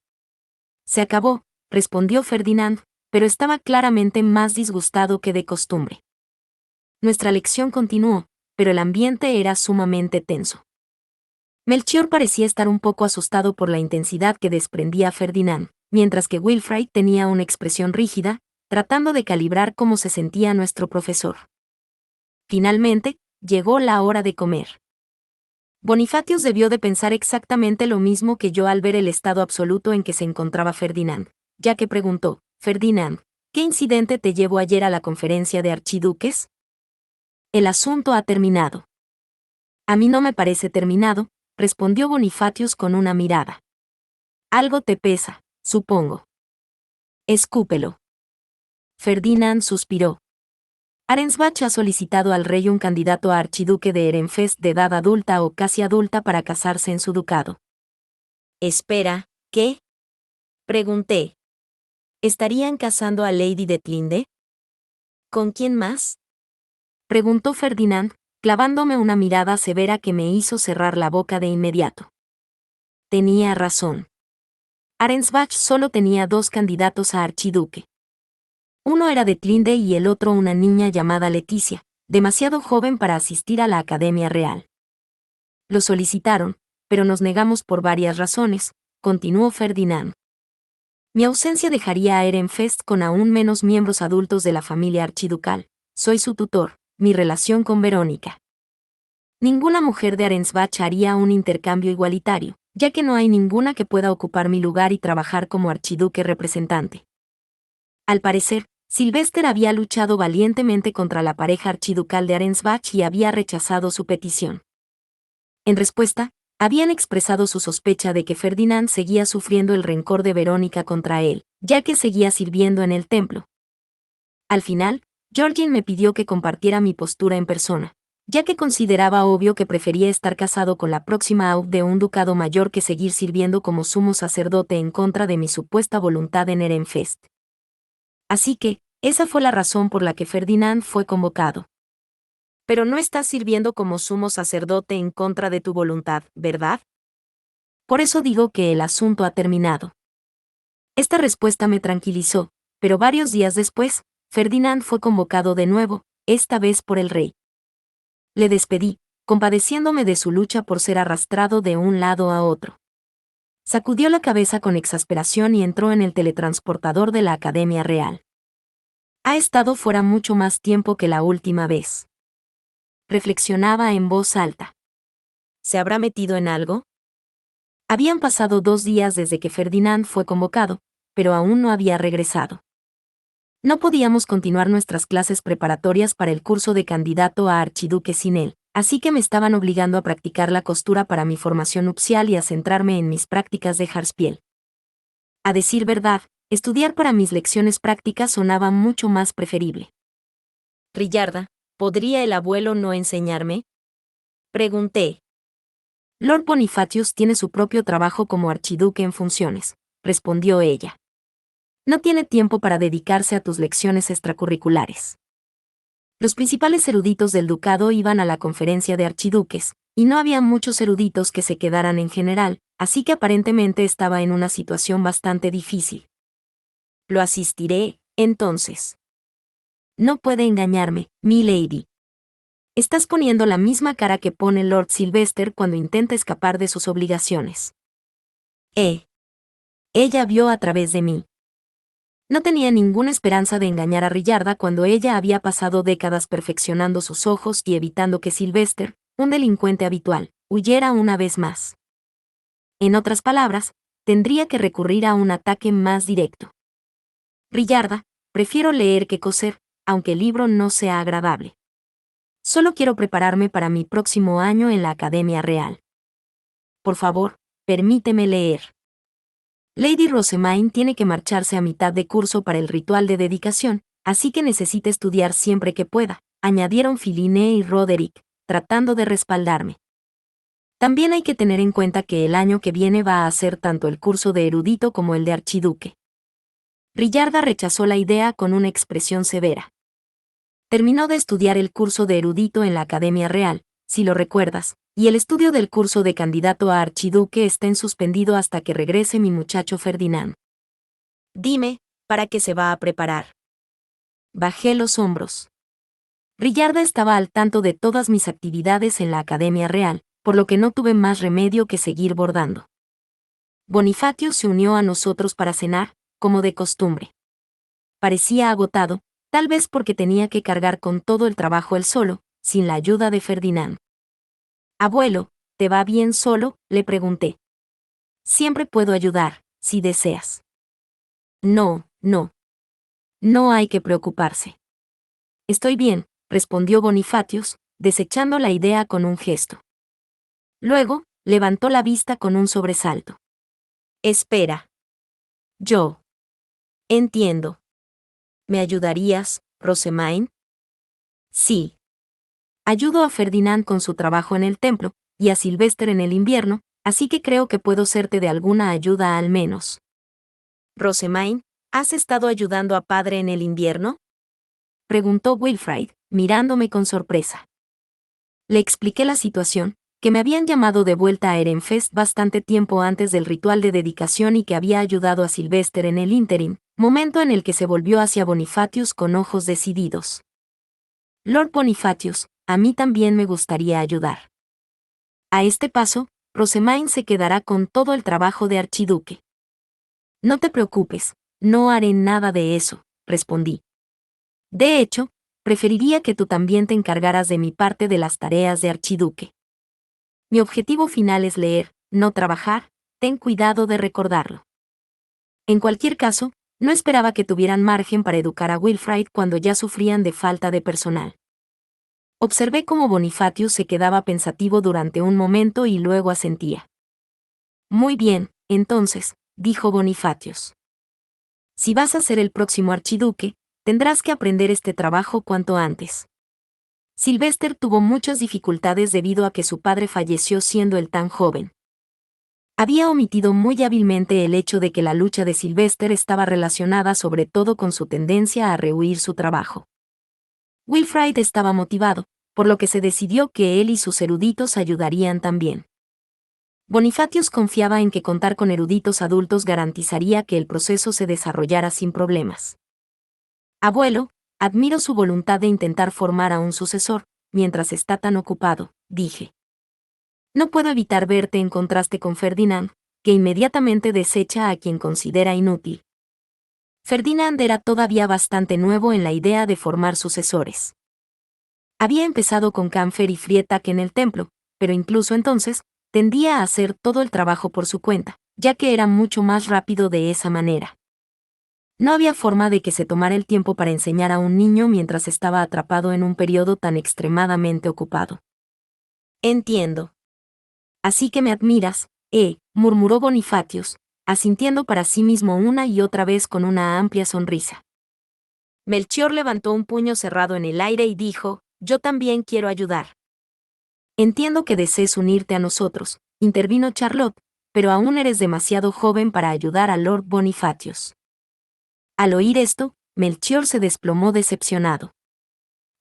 Se acabó, respondió Ferdinand, pero estaba claramente más disgustado que de costumbre. Nuestra lección continuó, pero el ambiente era sumamente tenso. Melchior parecía estar un poco asustado por la intensidad que desprendía Ferdinand, mientras que Wilfrid tenía una expresión rígida, tratando de calibrar cómo se sentía nuestro profesor. Finalmente, llegó la hora de comer. Bonifatius debió de pensar exactamente lo mismo que yo al ver el estado absoluto en que se encontraba Ferdinand, ya que preguntó: Ferdinand, ¿qué incidente te llevó ayer a la conferencia de archiduques? El asunto ha terminado. A mí no me parece terminado, respondió Bonifatius con una mirada. Algo te pesa, supongo. Escúpelo. Ferdinand suspiró. Arensbach ha solicitado al rey un candidato a archiduque de Ehrenfest de edad adulta o casi adulta para casarse en su ducado. Espera, ¿qué? Pregunté. ¿Estarían casando a Lady de Tlinde? ¿Con quién más? Preguntó Ferdinand, clavándome una mirada severa que me hizo cerrar la boca de inmediato. Tenía razón. Arensbach solo tenía 2 candidatos a archiduque. Uno era de Tlinde y el otro una niña llamada Leticia, demasiado joven para asistir a la Academia Real. Lo solicitaron, pero nos negamos por varias razones, continuó Ferdinand. Mi ausencia dejaría a Ehrenfest con aún menos miembros adultos de la familia archiducal. Soy su tutor, mi relación con Verónica. Ninguna mujer de Arensbach haría un intercambio igualitario, ya que no hay ninguna que pueda ocupar mi lugar y trabajar como archiduque representante. Al parecer, Sylvester había luchado valientemente contra la pareja archiducal de Arensbach y había rechazado su petición. En respuesta, habían expresado su sospecha de que Ferdinand seguía sufriendo el rencor de Verónica contra él, ya que seguía sirviendo en el templo. Al final, Georgine me pidió que compartiera mi postura en persona, ya que consideraba obvio que prefería estar casado con la próxima Aub de un ducado mayor que seguir sirviendo como sumo sacerdote en contra de mi supuesta voluntad en Ehrenfest. Así que, esa fue la razón por la que Ferdinand fue convocado. Pero no estás sirviendo como sumo sacerdote en contra de tu voluntad, ¿verdad? Por eso digo que el asunto ha terminado. Esta respuesta me tranquilizó, pero varios días después, Ferdinand fue convocado de nuevo, esta vez por el rey. Le despedí, compadeciéndome de su lucha por ser arrastrado de un lado a otro. Sacudió la cabeza con exasperación y entró en el teletransportador de la Academia Real. Ha estado fuera mucho más tiempo que la última vez. Reflexionaba en voz alta. ¿Se habrá metido en algo? Habían pasado 2 días desde que Ferdinand fue convocado, pero aún no había regresado. No podíamos continuar nuestras clases preparatorias para el curso de candidato a archiduque sin él, así que me estaban obligando a practicar la costura para mi formación nupcial y a centrarme en mis prácticas de jarspiel. A decir verdad, Estudiar para mis lecciones prácticas sonaba mucho más preferible. Rillarda, ¿podría el abuelo no enseñarme? Pregunté. Lord Bonifacius tiene su propio trabajo como archiduque en funciones, respondió ella. No tiene tiempo para dedicarse a tus lecciones extracurriculares. Los principales eruditos del ducado iban a la conferencia de archiduques, y no había muchos eruditos que se quedaran en general, así que aparentemente estaba en una situación bastante difícil. Lo asistiré, entonces. No puede engañarme, mi lady. Estás poniendo la misma cara que pone Lord Sylvester cuando intenta escapar de sus obligaciones. Ella vio a través de mí. No tenía ninguna esperanza de engañar a Rillarda cuando ella había pasado décadas perfeccionando sus ojos y evitando que Sylvester, un delincuente habitual, huyera una vez más. En otras palabras, tendría que recurrir a un ataque más directo. Rillarda, prefiero leer que coser, aunque el libro no sea agradable. Solo quiero prepararme para mi próximo año en la Academia Real. Por favor, permíteme leer. Lady Rosamine tiene que marcharse a mitad de curso para el ritual de dedicación, así que necesita estudiar siempre que pueda, añadieron Philine y Roderick, tratando de respaldarme. También hay que tener en cuenta que el año que viene va a ser tanto el curso de erudito como el de archiduque. Rillarda rechazó la idea con una expresión severa. Terminó de estudiar el curso de erudito en la Academia Real, si lo recuerdas, y el estudio del curso de candidato a archiduque está en suspendido hasta que regrese mi muchacho Ferdinand. Dime, ¿para qué se va a preparar? Bajé los hombros. Rillarda estaba al tanto de todas mis actividades en la Academia Real, por lo que no tuve más remedio que seguir bordando. Bonifacio se unió a nosotros para cenar, como de costumbre. Parecía agotado, tal vez porque tenía que cargar con todo el trabajo él solo, sin la ayuda de Ferdinand. Abuelo, ¿te va bien solo?, le pregunté. Siempre puedo ayudar, si deseas. No. No hay que preocuparse. Estoy bien, respondió Bonifacius, desechando la idea con un gesto. Luego, levantó la vista con un sobresalto. Espera. Yo. Entiendo. ¿Me ayudarías, Rosamine? Sí. Ayudo a Ferdinand con su trabajo en el templo, y a Sylvester en el invierno, así que creo que puedo serte de alguna ayuda al menos. Rosamine, ¿has estado ayudando a padre en el invierno? Preguntó Wilfrid, mirándome con sorpresa. Le expliqué la situación, que me habían llamado de vuelta a Ehrenfest bastante tiempo antes del ritual de dedicación y que había ayudado a Sylvester en el ínterin, momento en el que se volvió hacia Bonifacius con ojos decididos. Lord Bonifacius, a mí también me gustaría ayudar. A este paso, Rosamine se quedará con todo el trabajo de archiduque. No te preocupes, no haré nada de eso, respondí. De hecho, preferiría que tú también te encargaras de mi parte de las tareas de archiduque. Mi objetivo final es leer, no trabajar, ten cuidado de recordarlo. En cualquier caso, no esperaba que tuvieran margen para educar a Wilfrid cuando ya sufrían de falta de personal. Observé cómo Bonifacius se quedaba pensativo durante un momento y luego asentía. Muy bien, entonces, dijo Bonifacius. Si vas a ser el próximo archiduque, tendrás que aprender este trabajo cuanto antes. Sylvester tuvo muchas dificultades debido a que su padre falleció siendo él tan joven. Había omitido muy hábilmente el hecho de que la lucha de Sylvester estaba relacionada sobre todo con su tendencia a rehuir su trabajo. Wilfrid estaba motivado, por lo que se decidió que él y sus eruditos ayudarían también. Bonifacius confiaba en que contar con eruditos adultos garantizaría que el proceso se desarrollara sin problemas. Abuelo, admiro su voluntad de intentar formar a un sucesor, mientras está tan ocupado, dije. No puedo evitar verte en contraste con Ferdinand, que inmediatamente desecha a quien considera inútil. Ferdinand era todavía bastante nuevo en la idea de formar sucesores. Había empezado con Camfer y Frietak en el templo, pero incluso entonces, tendía a hacer todo el trabajo por su cuenta, ya que era mucho más rápido de esa manera. No había forma de que se tomara el tiempo para enseñar a un niño mientras estaba atrapado en un periodo tan extremadamente ocupado. Entiendo. Así que me admiras, murmuró Bonifacius, asintiendo para sí mismo una y otra vez con una amplia sonrisa. Melchior levantó un puño cerrado en el aire y dijo, «Yo también quiero ayudar». «Entiendo que desees unirte a nosotros», intervino Charlotte, «pero aún eres demasiado joven para ayudar a Lord Bonifacius». Al oír esto, Melchior se desplomó decepcionado.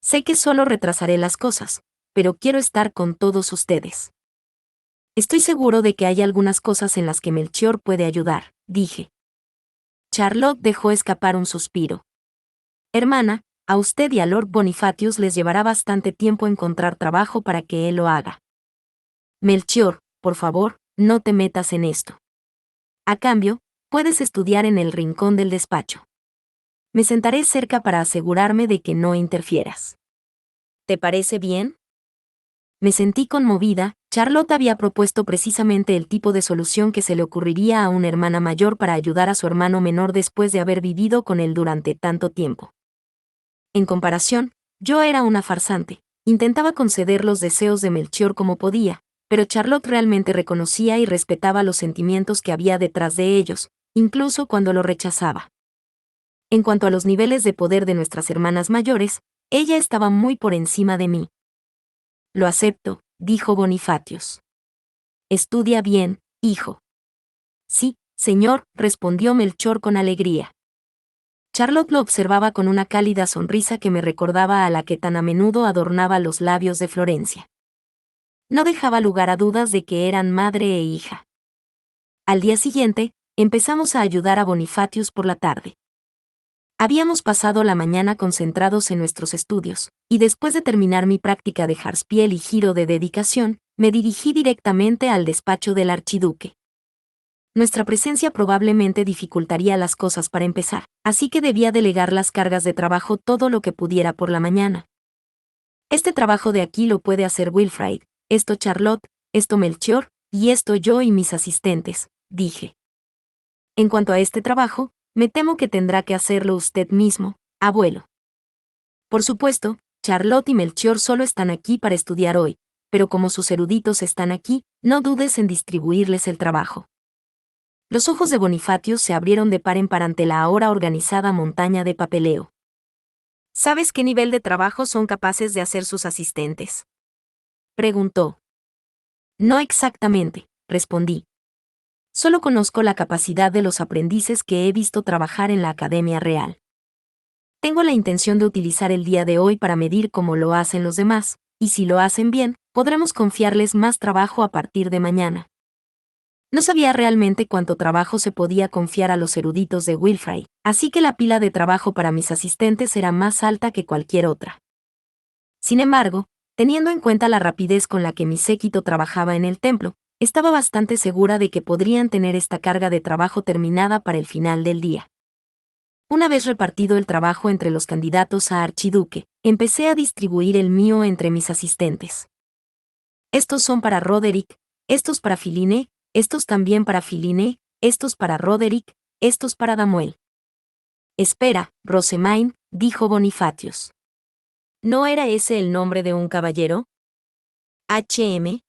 «Sé que solo retrasaré las cosas, pero quiero estar con todos ustedes». «Estoy seguro de que hay algunas cosas en las que Melchior puede ayudar», dije. Charlotte dejó escapar un suspiro. «Hermana, a usted y a Lord Bonifacius les llevará bastante tiempo encontrar trabajo para que él lo haga. Melchior, por favor, no te metas en esto. A cambio, puedes estudiar en el rincón del despacho. Me sentaré cerca para asegurarme de que no interfieras. ¿Te parece bien?». Me sentí conmovida. Charlotte había propuesto precisamente el tipo de solución que se le ocurriría a una hermana mayor para ayudar a su hermano menor después de haber vivido con él durante tanto tiempo. En comparación, yo era una farsante. Intentaba conceder los deseos de Melchior como podía, pero Charlotte realmente reconocía y respetaba los sentimientos que había detrás de ellos, incluso cuando lo rechazaba. En cuanto a los niveles de poder de nuestras hermanas mayores, ella estaba muy por encima de mí. «Lo acepto», dijo Bonifacius. «Estudia bien, hijo». «Sí, señor», respondió Melchior con alegría. Charlotte lo observaba con una cálida sonrisa que me recordaba a la que tan a menudo adornaba los labios de Florencia. No dejaba lugar a dudas de que eran madre e hija. Al día siguiente, empezamos a ayudar a Bonifacius por la tarde. Habíamos pasado la mañana concentrados en nuestros estudios, y después de terminar mi práctica de jarspiel y giro de dedicación, me dirigí directamente al despacho del archiduque. Nuestra presencia probablemente dificultaría las cosas para empezar, así que debía delegar las cargas de trabajo todo lo que pudiera por la mañana. «Este trabajo de aquí lo puede hacer Wilfrid, esto Charlotte, esto Melchior, y esto yo y mis asistentes», dije. «En cuanto a este trabajo, me temo que tendrá que hacerlo usted mismo, abuelo». «Por supuesto, Charlotte y Melchior solo están aquí para estudiar hoy, pero como sus eruditos están aquí, no dudes en distribuirles el trabajo». Los ojos de Bonifacius se abrieron de par en par ante la ahora organizada montaña de papeleo. «¿Sabes qué nivel de trabajo son capaces de hacer sus asistentes?», preguntó. «No exactamente», respondí. «Solo conozco la capacidad de los aprendices que he visto trabajar en la Academia Real. Tengo la intención de utilizar el día de hoy para medir cómo lo hacen los demás, y si lo hacen bien, podremos confiarles más trabajo a partir de mañana». No sabía realmente cuánto trabajo se podía confiar a los eruditos de Wilfrid, así que la pila de trabajo para mis asistentes era más alta que cualquier otra. Sin embargo, teniendo en cuenta la rapidez con la que mi séquito trabajaba en el templo, estaba bastante segura de que podrían tener esta carga de trabajo terminada para el final del día. Una vez repartido el trabajo entre los candidatos a archiduque, empecé a distribuir el mío entre mis asistentes. «Estos son para Roderick, estos para Filine, estos también para Filine, estos para Roderick, estos para Damuel». «Espera, Rosemain», dijo Bonifacius. «¿No era ese el nombre de un caballero?». «HM».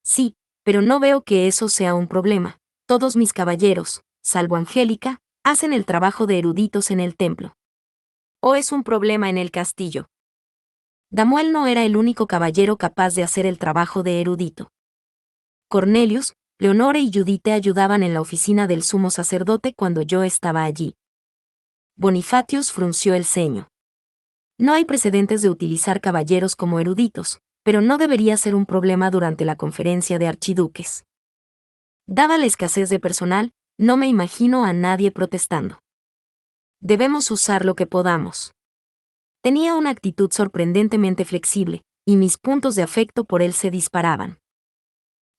«Sí, pero no veo que eso sea un problema. Todos mis caballeros, salvo Angélica, hacen el trabajo de eruditos en el templo». «¿O es un problema en el castillo?». Damuel no era el único caballero capaz de hacer el trabajo de erudito. Cornelius, Leonore y Judith ayudaban en la oficina del sumo sacerdote cuando yo estaba allí. Bonifacius frunció el ceño. «No hay precedentes de utilizar caballeros como eruditos, pero no debería ser un problema durante la conferencia de archiduques. Dada la escasez de personal, no me imagino a nadie protestando. Debemos usar lo que podamos». Tenía una actitud sorprendentemente flexible, y mis puntos de afecto por él se disparaban.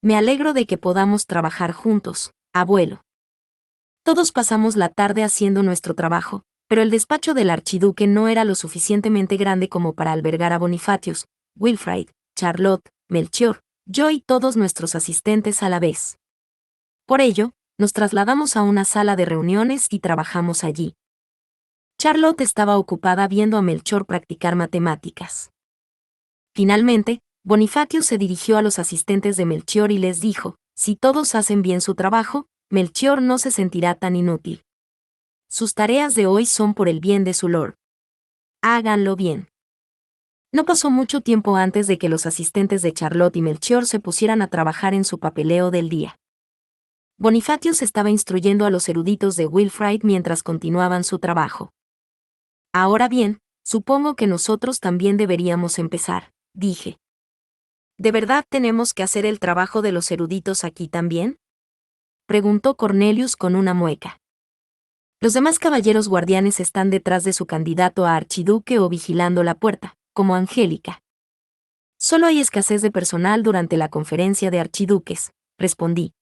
«Me alegro de que podamos trabajar juntos, abuelo». Todos pasamos la tarde haciendo nuestro trabajo, pero el despacho del archiduque no era lo suficientemente grande como para albergar a Bonifacius, Wilfrid, Charlotte, Melchior, yo y todos nuestros asistentes a la vez. Por ello, nos trasladamos a una sala de reuniones y trabajamos allí. Charlotte estaba ocupada viendo a Melchior practicar matemáticas. Finalmente, Bonifacius se dirigió a los asistentes de Melchior y les dijo: «Si todos hacen bien su trabajo, Melchior no se sentirá tan inútil. Sus tareas de hoy son por el bien de su lord. Háganlo bien. No pasó mucho tiempo antes de que los asistentes de Charlotte y Melchior se pusieran a trabajar en su papeleo del día. Bonifatius estaba instruyendo a los eruditos de Wilfrid mientras continuaban su trabajo. Ahora bien, supongo que nosotros también deberíamos empezar, dije. ¿De verdad tenemos que hacer el trabajo de los eruditos aquí también? Preguntó Cornelius con una mueca. Los demás caballeros guardianes están detrás de su candidato a archiduque o vigilando la puerta, como Angélica. Solo hay escasez de personal durante la conferencia de archiduques, respondí.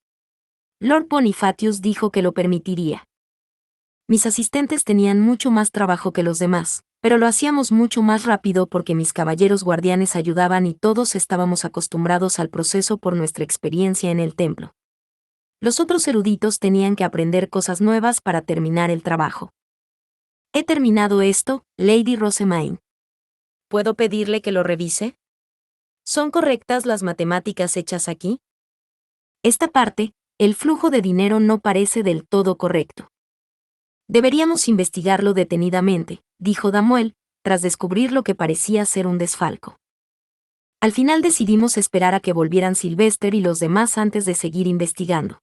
Lord Bonifatius dijo que lo permitiría. Mis asistentes tenían mucho más trabajo que los demás, pero lo hacíamos mucho más rápido porque mis caballeros guardianes ayudaban y todos estábamos acostumbrados al proceso por nuestra experiencia en el templo. Los otros eruditos tenían que aprender cosas nuevas para terminar el trabajo. He terminado esto, Lady Rosemaine. ¿Puedo pedirle que lo revise? ¿Son correctas las matemáticas hechas aquí? Esta parte, el flujo de dinero no parece del todo correcto. Deberíamos investigarlo detenidamente, dijo Damuel, tras descubrir lo que parecía ser un desfalco. Al final decidimos esperar a que volvieran Sylvester y los demás antes de seguir investigando.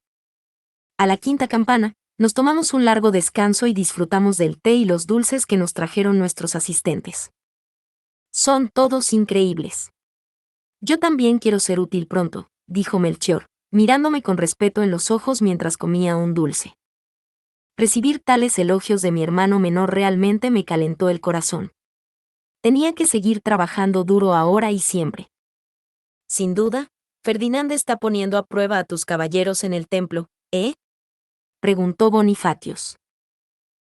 A la quinta campana, nos tomamos un largo descanso y disfrutamos del té y los dulces que nos trajeron nuestros asistentes. Son todos increíbles. Yo también quiero ser útil pronto, dijo Melchior, mirándome con respeto en los ojos mientras comía un dulce. Recibir tales elogios de mi hermano menor realmente me calentó el corazón. Tenía que seguir trabajando duro ahora y siempre. Sin duda, Ferdinand está poniendo a prueba a tus caballeros en el templo, ¿eh? Preguntó Bonifatius.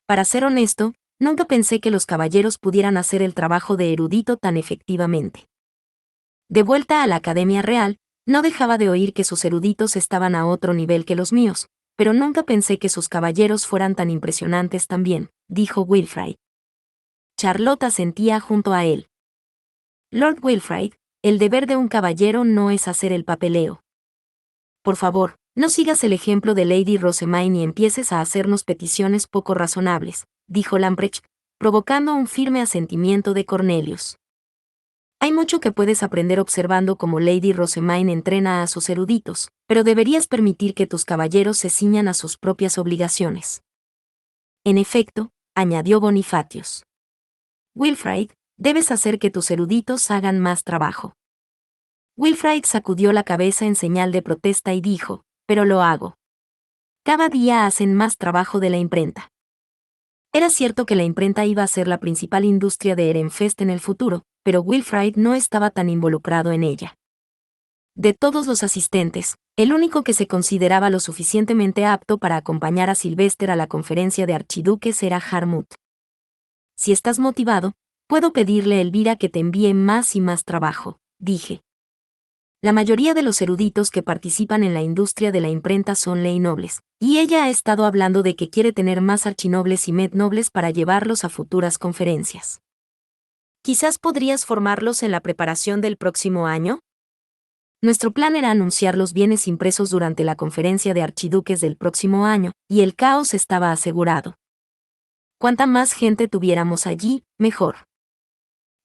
Para ser honesto, nunca pensé que los caballeros pudieran hacer el trabajo de erudito tan efectivamente. De vuelta a la Academia Real, no dejaba de oír que sus eruditos estaban a otro nivel que los míos, pero nunca pensé que sus caballeros fueran tan impresionantes también, dijo Wilfrid. Charlotte asentía junto a él. Lord Wilfrid, el deber de un caballero no es hacer el papeleo. Por favor, no sigas el ejemplo de Lady Rosemaine y empieces a hacernos peticiones poco razonables, dijo Lamprecht, provocando un firme asentimiento de Cornelius. Hay mucho que puedes aprender observando cómo Lady Rosemaine entrena a sus eruditos, pero deberías permitir que tus caballeros se ciñan a sus propias obligaciones. En efecto, añadió Bonifatius. Wilfrid, debes hacer que tus eruditos hagan más trabajo. Wilfrid sacudió la cabeza en señal de protesta y dijo, pero lo hago. Cada día hacen más trabajo de la imprenta. Era cierto que la imprenta iba a ser la principal industria de Ehrenfest en el futuro, pero Wilfrid no estaba tan involucrado en ella. De todos los asistentes, el único que se consideraba lo suficientemente apto para acompañar a Sylvester a la conferencia de archiduques era Harmut. Si estás motivado, puedo pedirle a Elvira que te envíe más y más trabajo, dije. La mayoría de los eruditos que participan en la industria de la imprenta son ley nobles, y ella ha estado hablando de que quiere tener más archinobles y mednobles para llevarlos a futuras conferencias. ¿Quizás podrías formarlos en la preparación del próximo año? Nuestro plan era anunciar los bienes impresos durante la conferencia de archiduques del próximo año, y el caos estaba asegurado. Cuanta más gente tuviéramos allí, mejor.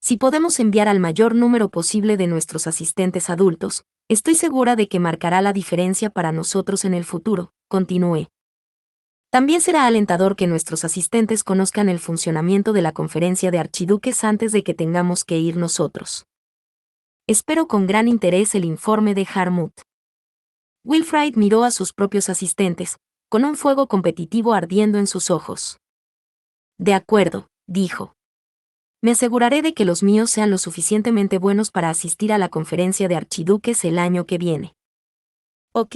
Si podemos enviar al mayor número posible de nuestros asistentes adultos, estoy segura de que marcará la diferencia para nosotros en el futuro, continué. También será alentador que nuestros asistentes conozcan el funcionamiento de la conferencia de archiduques antes de que tengamos que ir nosotros. Espero con gran interés el informe de Harmut. Wilfrid miró a sus propios asistentes, con un fuego competitivo ardiendo en sus ojos. De acuerdo, dijo. Me aseguraré de que los míos sean lo suficientemente buenos para asistir a la conferencia de archiduques el año que viene. Ok.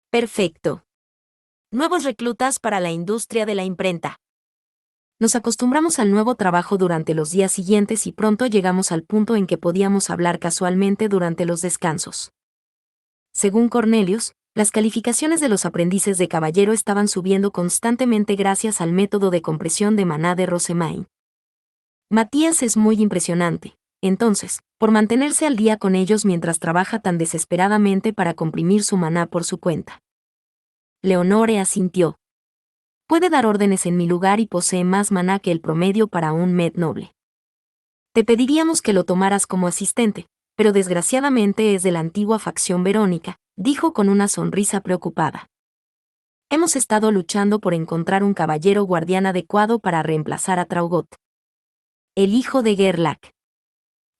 Perfecto. Nuevos reclutas para la industria de la imprenta. Nos acostumbramos al nuevo trabajo durante los días siguientes y pronto llegamos al punto en que podíamos hablar casualmente durante los descansos. Según Cornelius, las calificaciones de los aprendices de caballero estaban subiendo constantemente gracias al método de compresión de maná de Rosemaine. Matías es muy impresionante, entonces, por mantenerse al día con ellos mientras trabaja tan desesperadamente para comprimir su maná por su cuenta. Leonore asintió. Puede dar órdenes en mi lugar y posee más maná que el promedio para un med noble. Te pediríamos que lo tomaras como asistente, pero desgraciadamente es de la antigua facción Verónica, dijo con una sonrisa preocupada. Hemos estado luchando por encontrar un caballero guardián adecuado para reemplazar a Traugot. ¿El hijo de Gerlach?,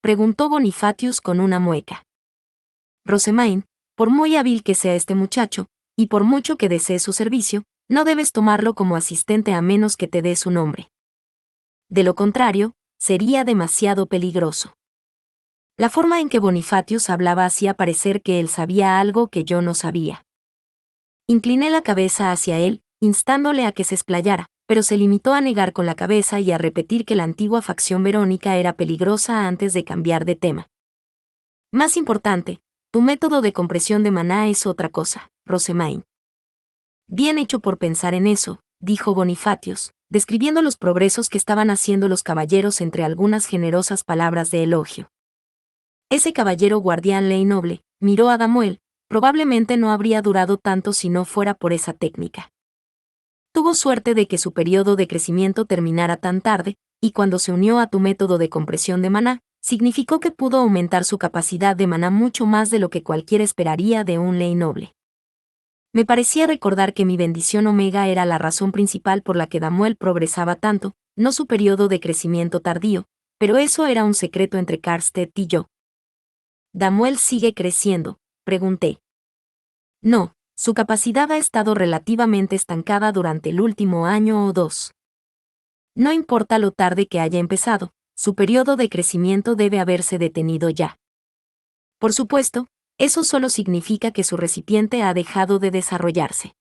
preguntó Bonifatius con una mueca. Rosemain, por muy hábil que sea este muchacho, y por mucho que desee su servicio, no debes tomarlo como asistente a menos que te dé su nombre. De lo contrario, sería demasiado peligroso. La forma en que Bonifatius hablaba hacía parecer que él sabía algo que yo no sabía. Incliné la cabeza hacia él, instándole a que se explayara, pero se limitó a negar con la cabeza y a repetir que la antigua facción Verónica era peligrosa antes de cambiar de tema. Más importante, tu método de compresión de maná es otra cosa, Rosemain. Bien hecho por pensar en eso, dijo Bonifatius, describiendo los progresos que estaban haciendo los caballeros entre algunas generosas palabras de elogio. Ese caballero guardián ley noble, miró a Damuel, probablemente no habría durado tanto si no fuera por esa técnica. Tuvo suerte de que su periodo de crecimiento terminara tan tarde, y cuando se unió a tu método de compresión de maná, significó que pudo aumentar su capacidad de maná mucho más de lo que cualquiera esperaría de un ley noble. Me parecía recordar que mi bendición Omega era la razón principal por la que Damuel progresaba tanto, no su periodo de crecimiento tardío, pero eso era un secreto entre Karstedt y yo. ¿Damuel sigue creciendo?, pregunté. No, su capacidad ha estado relativamente estancada durante el último año o dos. No importa lo tarde que haya empezado, su periodo de crecimiento debe haberse detenido ya. Por supuesto, eso solo significa que su recipiente ha dejado de desarrollarse.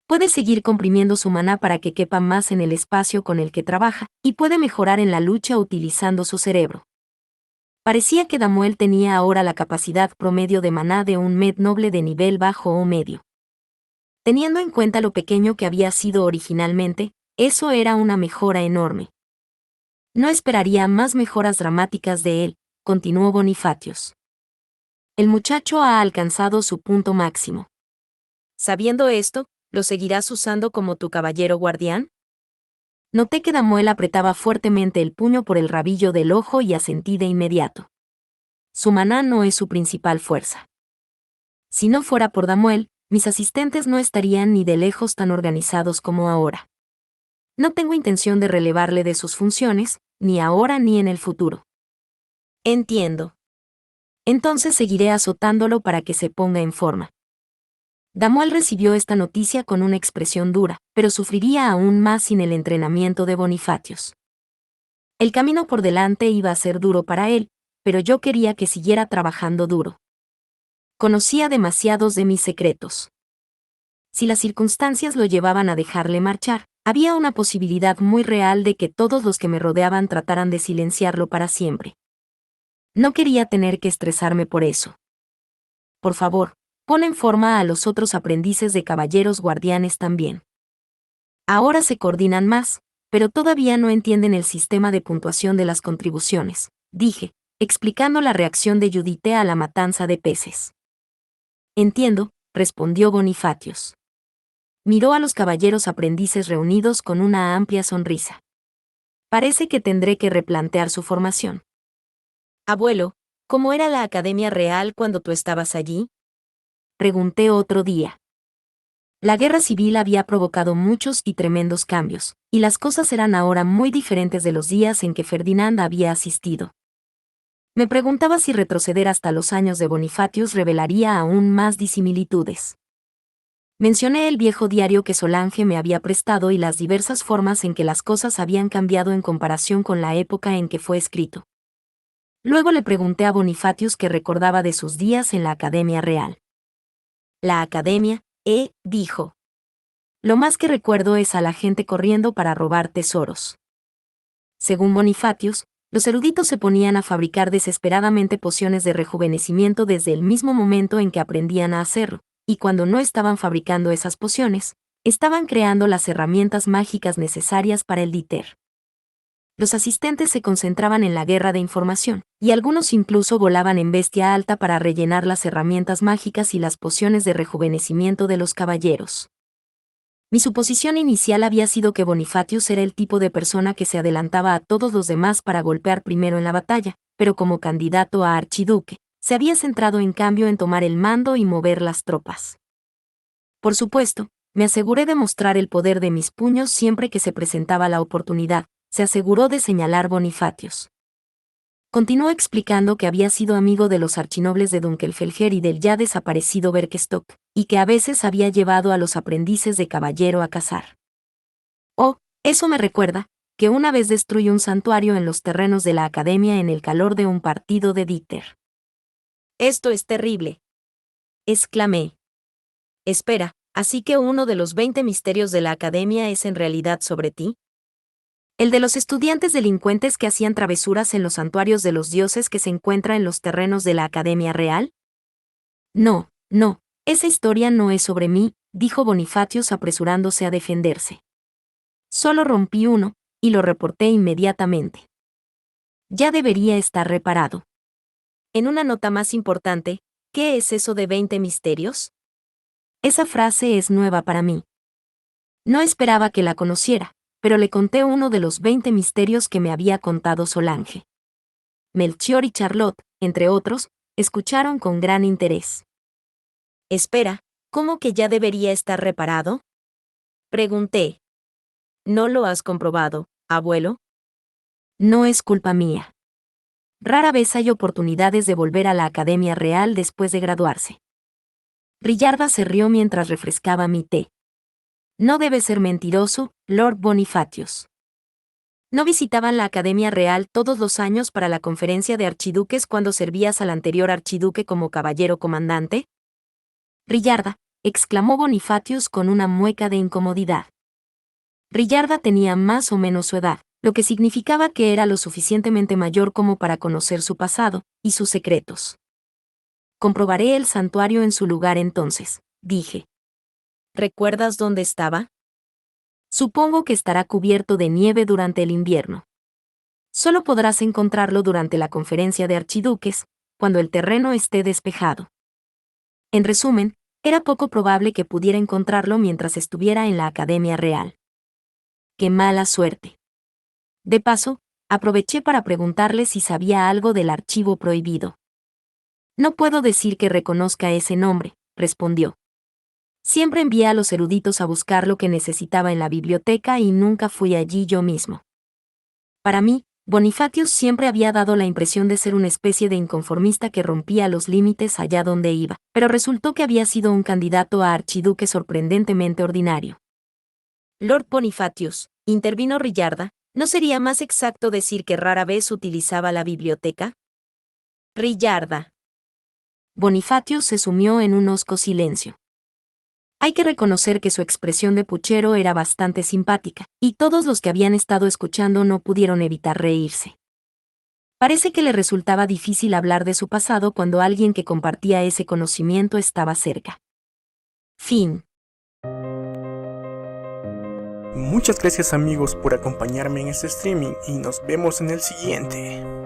Puede seguir comprimiendo su maná para que quepa más en el espacio con el que trabaja, y puede mejorar en la lucha utilizando su cerebro. Parecía que Damuel tenía ahora la capacidad promedio de maná de un med noble de nivel bajo o medio. Teniendo en cuenta lo pequeño que había sido originalmente, eso era una mejora enorme. No esperaría más mejoras dramáticas de él, continuó Bonifatius. El muchacho ha alcanzado su punto máximo. Sabiendo esto, ¿lo seguirás usando como tu caballero guardián? Noté que Damuel apretaba fuertemente el puño por el rabillo del ojo y asentí de inmediato. Su maná no es su principal fuerza. Si no fuera por Damuel, mis asistentes no estarían ni de lejos tan organizados como ahora. No tengo intención de relevarle de sus funciones, ni ahora ni en el futuro. Entiendo. Entonces seguiré azotándolo para que se ponga en forma. Damuel recibió esta noticia con una expresión dura, pero sufriría aún más sin el entrenamiento de Bonifatius. El camino por delante iba a ser duro para él, pero yo quería que siguiera trabajando duro. Conocía demasiados de mis secretos. Si las circunstancias lo llevaban a dejarle marchar, había una posibilidad muy real de que todos los que me rodeaban trataran de silenciarlo para siempre. No quería tener que estresarme por eso. Por favor, pon en forma a los otros aprendices de caballeros guardianes también. Ahora se coordinan más, pero todavía no entienden el sistema de puntuación de las contribuciones, dije, explicando la reacción de Judite a la matanza de peces. Entiendo, respondió Bonifatius. Miró a los caballeros aprendices reunidos con una amplia sonrisa. Parece que tendré que replantear su formación. Abuelo, ¿cómo era la Academia Real cuando tú estabas allí?, pregunté otro día. La guerra civil había provocado muchos y tremendos cambios, y las cosas eran ahora muy diferentes de los días en que Ferdinand había asistido. Me preguntaba si retroceder hasta los años de Bonifatius revelaría aún más disimilitudes. Mencioné el viejo diario que Solange me había prestado y las diversas formas en que las cosas habían cambiado en comparación con la época en que fue escrito. Luego le pregunté a Bonifatius qué recordaba de sus días en la Academia Real. La Academia, dijo. Lo más que recuerdo es a la gente corriendo para robar tesoros. Según Bonifatius, los eruditos se ponían a fabricar desesperadamente pociones de rejuvenecimiento desde el mismo momento en que aprendían a hacerlo, y cuando no estaban fabricando esas pociones, estaban creando las herramientas mágicas necesarias para el Dieter. los asistentes se concentraban en la guerra de información, y algunos incluso volaban en bestia alta para rellenar las herramientas mágicas y las pociones de rejuvenecimiento de los caballeros. Mi suposición inicial había sido que Bonifatius era el tipo de persona que se adelantaba a todos los demás para golpear primero en la batalla, pero como candidato a archiduque, se había centrado en cambio en tomar el mando y mover las tropas. Por supuesto, me aseguré de mostrar el poder de mis puños siempre que se presentaba la oportunidad, se aseguró de señalar Bonifatius. Continuó explicando que había sido amigo de los archinobles de Dunkelfelger y del ya desaparecido Berkestock, y que a veces había llevado a los aprendices de caballero a cazar. Oh, eso me recuerda, que una vez destruyó un santuario en los terrenos de la academia en el calor de un partido de Dieter. «Esto es terrible», exclamé. «Espera, ¿así que uno de los 20 misterios de la academia es en realidad sobre ti? ¿El de los estudiantes delincuentes que hacían travesuras en los santuarios de los dioses que se encuentra en los terrenos de la Academia Real?» «No, no, esa historia no es sobre mí», dijo Bonifatius apresurándose a defenderse. «Solo rompí uno, y lo reporté inmediatamente. Ya debería estar reparado». En una nota más importante, ¿qué es eso de 20 misterios? Esa frase es nueva para mí. No esperaba que la conociera, pero le conté uno de los 20 misterios que me había contado Solange. Melchior y Charlotte, entre otros, escucharon con gran interés. «Espera, ¿cómo que ya debería estar reparado?», pregunté. «¿No lo has comprobado, abuelo?» «No es culpa mía. Rara vez hay oportunidades de volver a la Academia Real después de graduarse». Rillarda se rió mientras refrescaba mi té. «No debe ser mentiroso, Lord Bonifatius. ¿No visitaban la Academia Real todos los años para la conferencia de archiduques cuando servías al anterior archiduque como caballero comandante?» «Rillarda», exclamó Bonifatius con una mueca de incomodidad. Rillarda tenía más o menos su edad, lo que significaba que era lo suficientemente mayor como para conocer su pasado y sus secretos. «Comprobaré el santuario en su lugar entonces», dije. «¿Recuerdas dónde estaba?» «Supongo que estará cubierto de nieve durante el invierno. Solo podrás encontrarlo durante la conferencia de archiduques, cuando el terreno esté despejado». En resumen, era poco probable que pudiera encontrarlo mientras estuviera en la Academia Real. ¡Qué mala suerte! De paso, aproveché para preguntarle si sabía algo del archivo prohibido. «No puedo decir que reconozca ese nombre», respondió. «Siempre envié a los eruditos a buscar lo que necesitaba en la biblioteca y nunca fui allí yo mismo». Para mí, Bonifatius siempre había dado la impresión de ser una especie de inconformista que rompía los límites allá donde iba, pero resultó que había sido un candidato a archiduque sorprendentemente ordinario. «Lord Bonifatius», intervino Rillarda, ¿no sería más exacto decir que rara vez utilizaba la biblioteca? «Rillarda». Bonifatius se sumió en un hosco silencio. Hay que reconocer que su expresión de puchero era bastante simpática, y todos los que habían estado escuchando no pudieron evitar reírse. Parece que le resultaba difícil hablar de su pasado cuando alguien que compartía ese conocimiento estaba cerca. Fin. Muchas gracias amigos por acompañarme en este streaming y nos vemos en el siguiente.